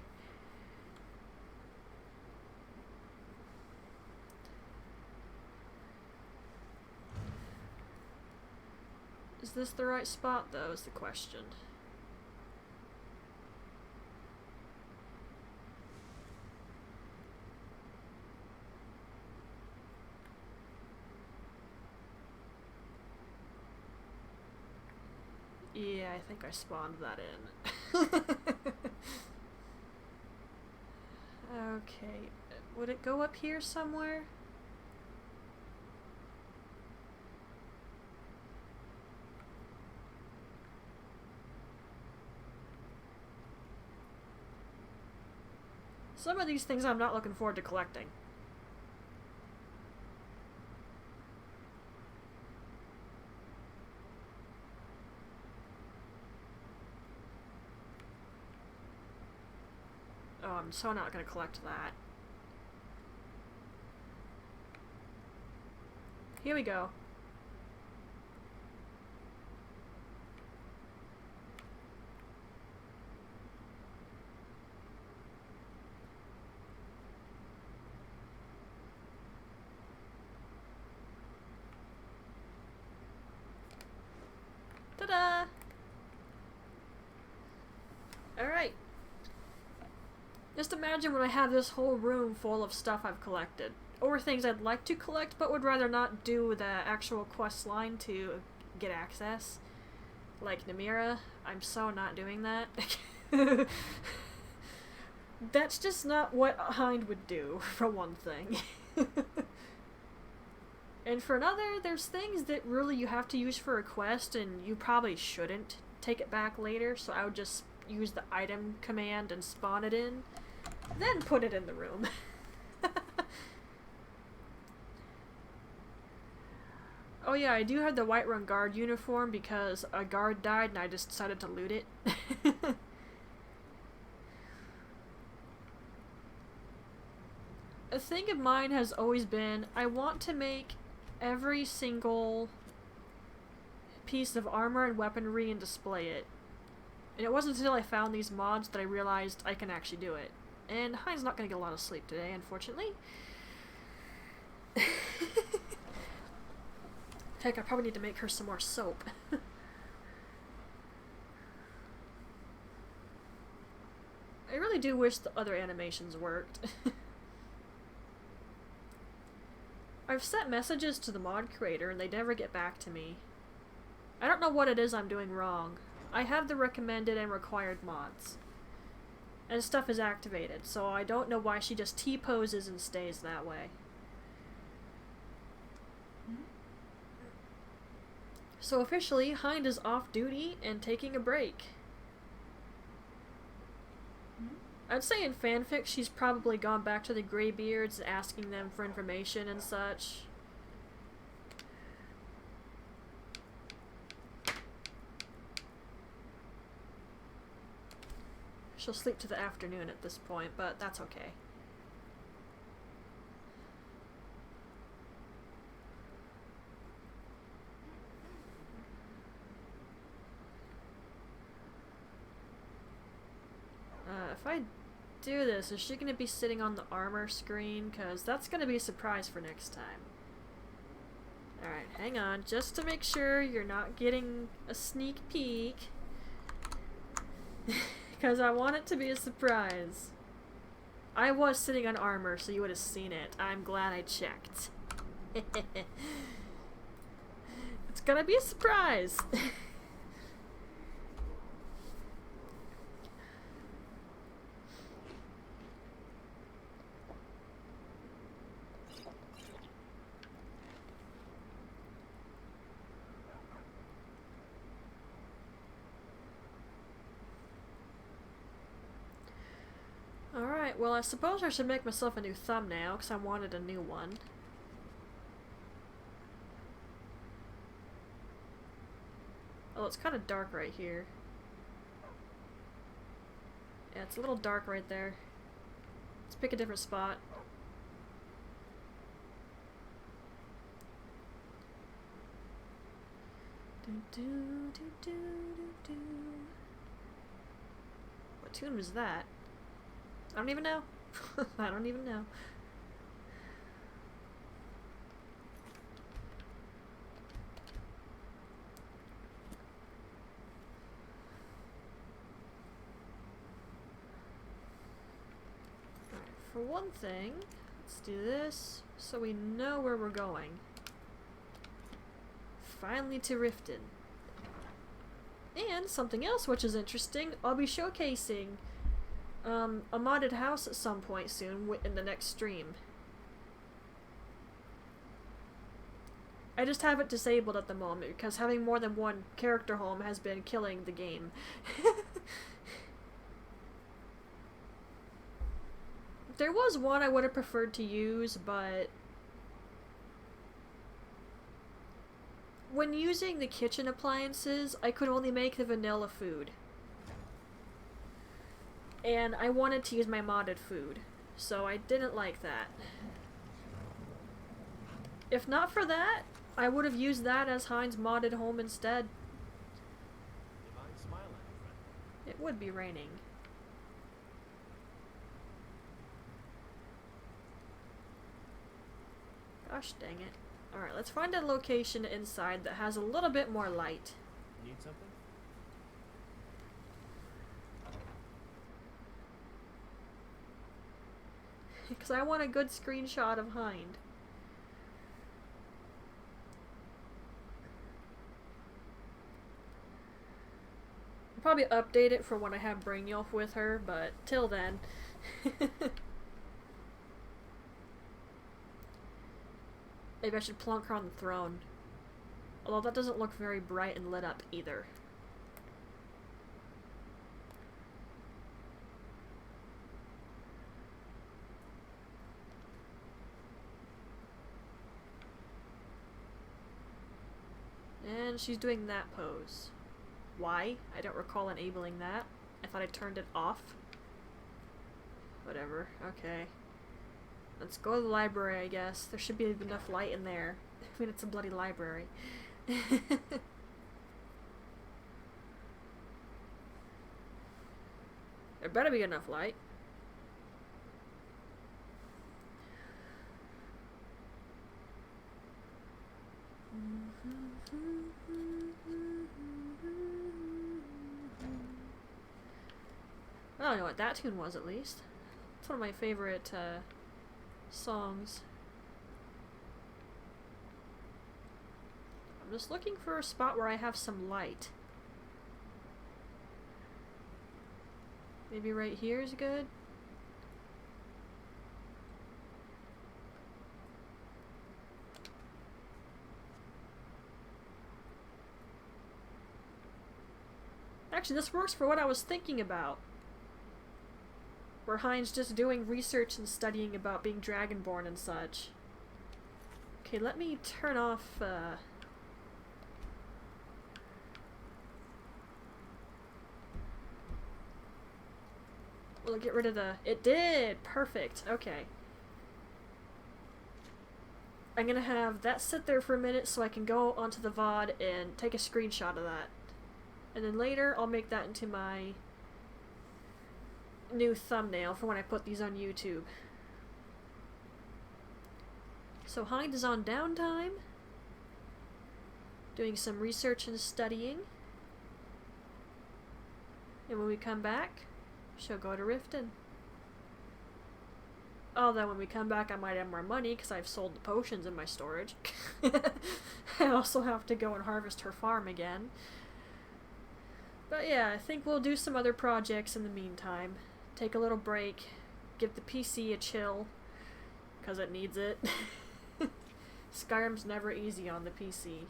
Is this the right spot, though, is the question. Yeah, I think I spawned that in. Okay, would it go up here somewhere? Some of these things I'm not looking forward to collecting. Oh, I'm so not gonna collect that. Here we go. Ta-da! Alright. Just imagine when I have this whole room full of stuff I've collected. Or things I'd like to collect, but would rather not do the actual quest line to get access. Like Namira. I'm so not doing that. That's just not what Hind would do, for one thing. And for another, there's things that really you have to use for a quest, and you probably shouldn't take it back later, so I would just use the item command and spawn it in, then put it in the room. Oh yeah, I do have the Whiterun guard uniform because a guard died and I just decided to loot it. A thing of mine has always been, I want to make every single piece of armor and weaponry and display it. And it wasn't until I found these mods that I realized I can actually do it. And Hind's not gonna get a lot of sleep today, unfortunately. Heck, I probably need to make her some more soap. I really do wish the other animations worked. I've sent messages to the mod creator and they never get back to me. I don't know what it is I'm doing wrong. I have the recommended and required mods. And stuff is activated, so I don't know why she just T-poses and stays that way. So officially, Hind is off duty and taking a break. I'd say in fanfic she's probably gone back to the Greybeards asking them for information and such. She'll sleep to the afternoon at this point, but that's okay. If I do this, is she going to be sitting on the armor screen? Because that's going to be a surprise for next time. Alright, hang on, just to make sure you're not getting a sneak peek. Because I want it to be a surprise. I was sitting on armor, so you would have seen it. I'm glad I checked. It's gonna be a surprise! Alright, well I suppose I should make myself a new thumbnail, because I wanted a new one. Oh, it's kind of dark right here. Yeah, it's a little dark right there. Let's pick a different spot. What tune was that? I don't even know. I don't even know. Alright, for one thing, let's do this so we know where we're going. Finally to Riften. And something else which is interesting, I'll be showcasing a modded house at some point soon in the next stream. I just have it disabled at the moment because having more than one character home has been killing the game. There was one I would have preferred to use, but when using the kitchen appliances, I could only make the vanilla food. and I wanted to use my modded food, so I didn't like that. If not for that, I would have used that as Hein's modded home instead. Divine smile on you, friend. It would be raining. Gosh dang it. Alright, let's find a location inside that has a little bit more light. Need something? Because I want a good screenshot of Hind. I'll probably update it for when I have Brainwolf with her, but till then. Maybe I should plonk her on the throne. Although that doesn't look very bright and lit up either. And she's doing that pose. Why? I don't recall enabling that. I thought I turned it off. Whatever, okay. Let's go to the library, I guess. There should be enough light in there. I mean, it's a bloody library. There better be enough light. I don't know what that tune was, at least. It's one of my favorite songs. I'm just looking for a spot where I have some light. Maybe right here is good? Actually, this works for what I was thinking about. Where Hein's just doing research and studying about being Dragonborn and such. Okay, let me turn off, Will it get rid of the... It did! Perfect! Okay. I'm gonna have that sit there for a minute so I can go onto the VOD and take a screenshot of that. And then later, I'll make that into my new thumbnail for when I put these on YouTube. So Hind is on downtime, doing some research and studying. And when we come back, she'll go to Riften. Although when we come back I might have more money because I've sold the potions in my storage. I also have to go and harvest her farm again. But yeah, I think we'll do some other projects in the meantime. Take a little break, give the PC a chill, because it needs it. Skyrim's never easy on the PC.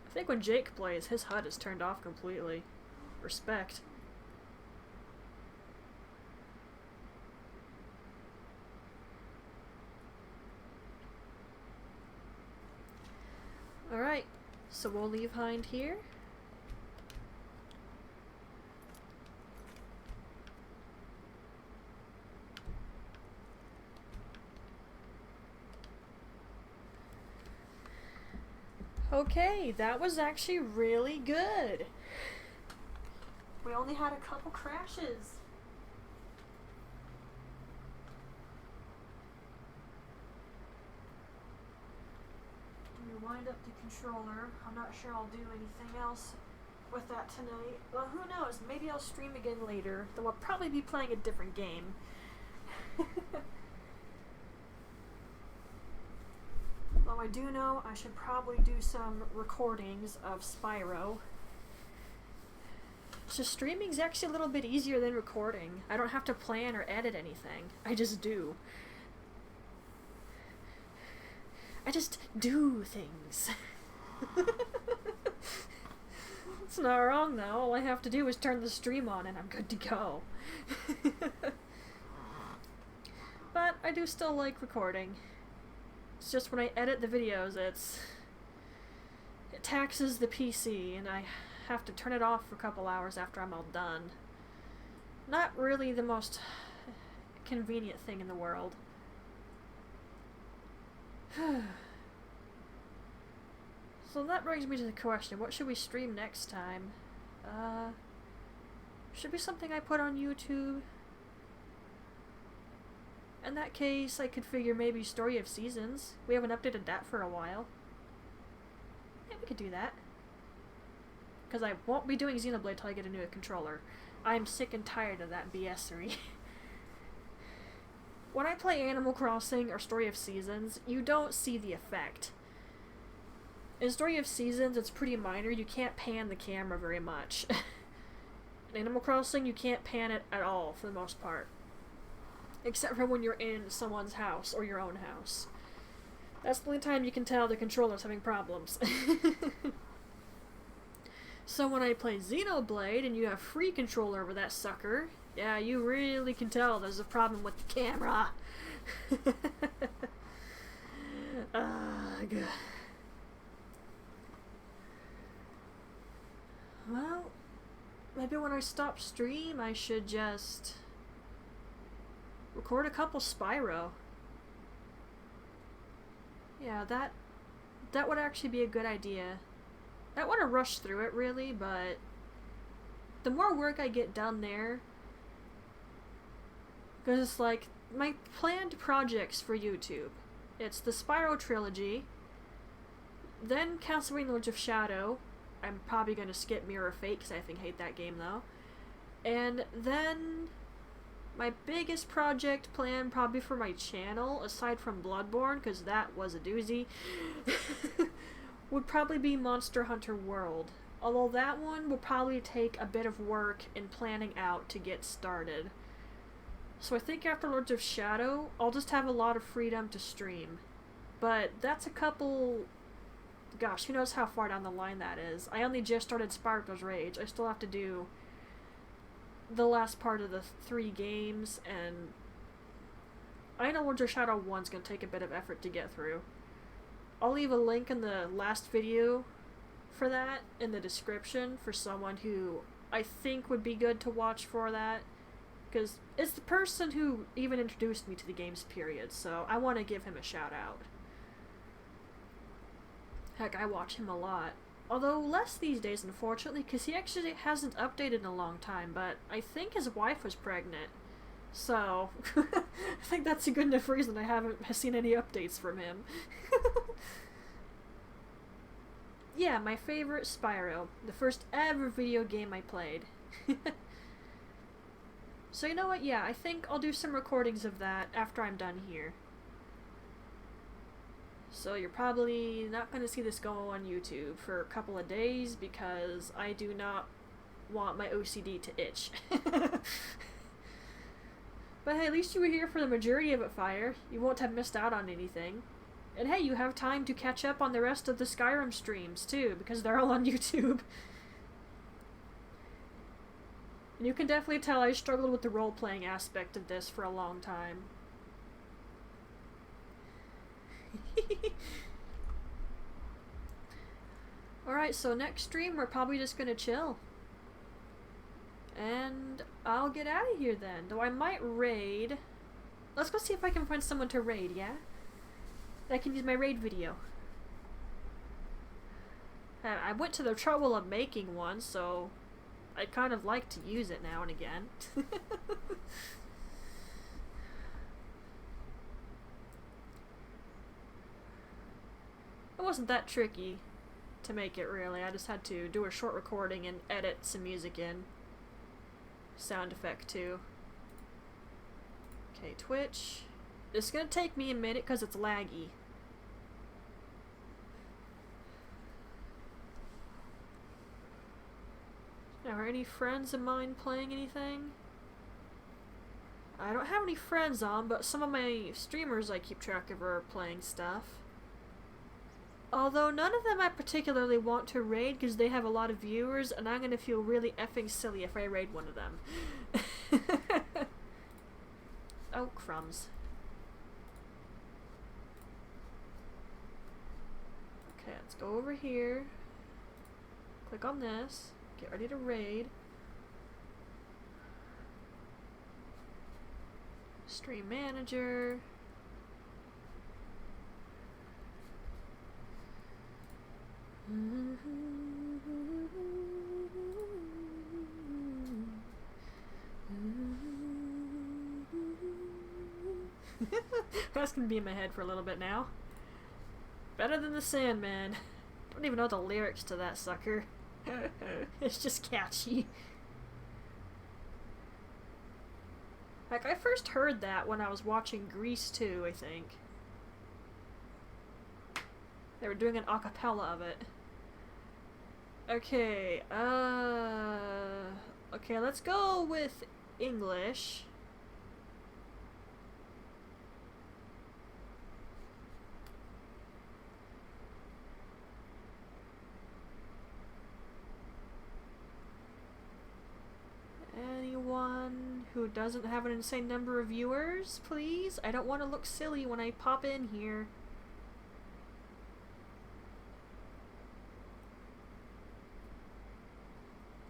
I think when Jake plays, his HUD is turned off completely. Respect. Alright, so we'll leave Hind here. Okay, that was actually really good. We only had a couple crashes. Let me wind up the controller. I'm not sure I'll do anything else with that tonight. Well, who knows? Maybe I'll stream again later, though I'll probably be playing a different game. Though I do know I should probably do some recordings of Spyro. So streaming's actually a little bit easier than recording. I don't have to plan or edit anything. I just do. I just do things. It's not wrong though. All I have to do is turn the stream on and I'm good to go. But I do still like recording. It's just when I edit the videos, it taxes the PC, and I have to turn it off for a couple hours after I'm all done. Not really the most convenient thing in the world. So that brings me to the question, what should we stream next time? Should be something I put on YouTube. In that case, I could figure maybe Story of Seasons. We haven't updated that for a while. Yeah, we could do that. Because I won't be doing Xenoblade till I get a new controller. I'm sick and tired of that BS-ery. When I play Animal Crossing or Story of Seasons, you don't see the effect. In Story of Seasons, it's pretty minor. You can't pan the camera very much. In Animal Crossing, you can't pan it at all, for the most part. Except for when you're in someone's house, or your own house. That's the only time you can tell the controller's having problems. So when I play Xenoblade, and you have free control over that sucker, yeah, you really can tell there's a problem with the camera. Ugh. Well, maybe when I stop stream, I should just record a couple Spyro. Yeah, that would actually be a good idea. I don't want to rush through it, really, but the more work I get done there, because it's like, my planned projects for YouTube, it's the Spyro trilogy, then Castlevania Lords of Shadow. I'm probably going to skip Mirror of Fate, because I hate that game, though. And then my biggest project plan, probably for my channel, aside from Bloodborne, because that was a doozy, would probably be Monster Hunter World. Although that one will probably take a bit of work in planning out to get started. So I think after Lords of Shadow, I'll just have a lot of freedom to stream. But that's a couple... Gosh, who knows how far down the line that is. I only just started Sparkle's Rage. I still have to do the last part of the 3 games, and I know Lords of Shadow 1's gonna take a bit of effort to get through. I'll leave a link in the last video for that in the description for someone who I think would be good to watch for that, because it's the person who even introduced me to the games, period, so I want to give him a shout out. Heck, I watch him a lot. Although less these days, unfortunately, because he actually hasn't updated in a long time, but I think his wife was pregnant. So, I think that's a good enough reason I haven't seen any updates from him. Yeah, my favorite Spyro. The first ever video game I played. So you know what, yeah, I think I'll do some recordings of that after I'm done here. So you're probably not going to see this go on YouTube for a couple of days because I do not want my OCD to itch. But hey, at least you were here for the majority of it, Fire. You won't have missed out on anything. And hey, you have time to catch up on the rest of the Skyrim streams too, because they're all on YouTube. And you can definitely tell I struggled with the role-playing aspect of this for a long time. Alright, so next stream we're probably just gonna chill. And I'll get out of here then. Though I might raid. Let's go see if I can find someone to raid, yeah? I can use my raid video. I went to the trouble of making one, so I kind of like to use it now and again. It wasn't that tricky to make it, really. I just had to do a short recording and edit some music in. Sound effect, too. Okay, Twitch. It's gonna take me a minute because it's laggy. Now, are any friends of mine playing anything? I don't have any friends on, but some of my streamers I keep track of are playing stuff. Although none of them I particularly want to raid because they have a lot of viewers, and I'm gonna feel really effing silly if I raid one of them. Oh, crumbs. Okay, let's go over here. Click on this. Get ready to raid. Stream manager. That's gonna be in my head for a little bit now. Better than the Sandman. Don't even know the lyrics to that sucker. It's just catchy. Like, I first heard that when I was watching Grease 2, I think. They were doing an acapella of it. Okay, okay, let's go with English. Anyone who doesn't have an insane number of viewers, please? I don't want to look silly when I pop in here.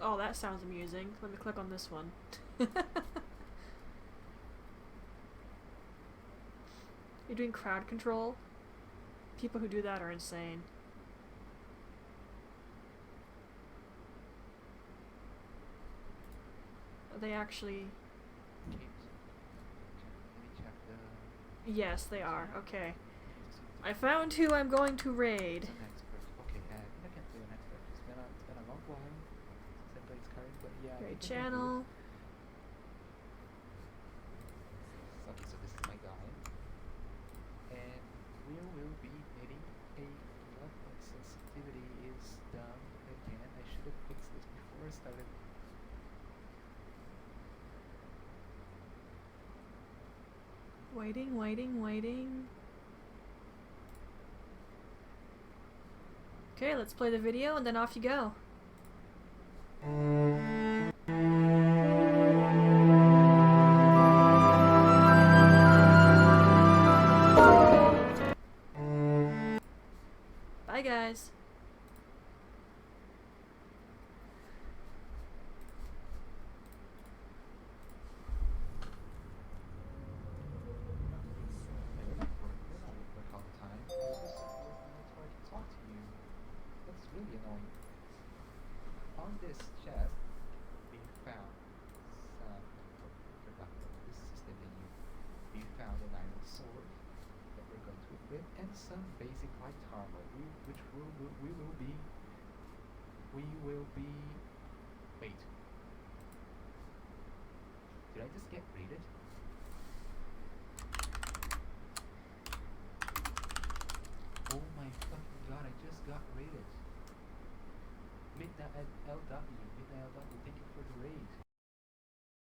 Oh, that sounds amusing. Let me click on this one. You're doing crowd control? People who do that are insane. They actually... Yes, they are. Okay. I found who I'm going to raid. Okay, I can play an expert. It's been a long while since I played Skyrim, but yeah. Raid channel. Okay, so this is my guy. And we will be needing a lot of sensitivity is done again. I should have fixed this before I started. Waiting, waiting, waiting. Okay, let's play the video and then off you go. Bye, guys. Really annoying. On this chest, we found some this system menu. We found an iron sword that we're going to equip and some basic light armor. We will be. Wait. Did I just get raided? Oh my fucking god! I just got raided. Midnight LW, thank you for the raid.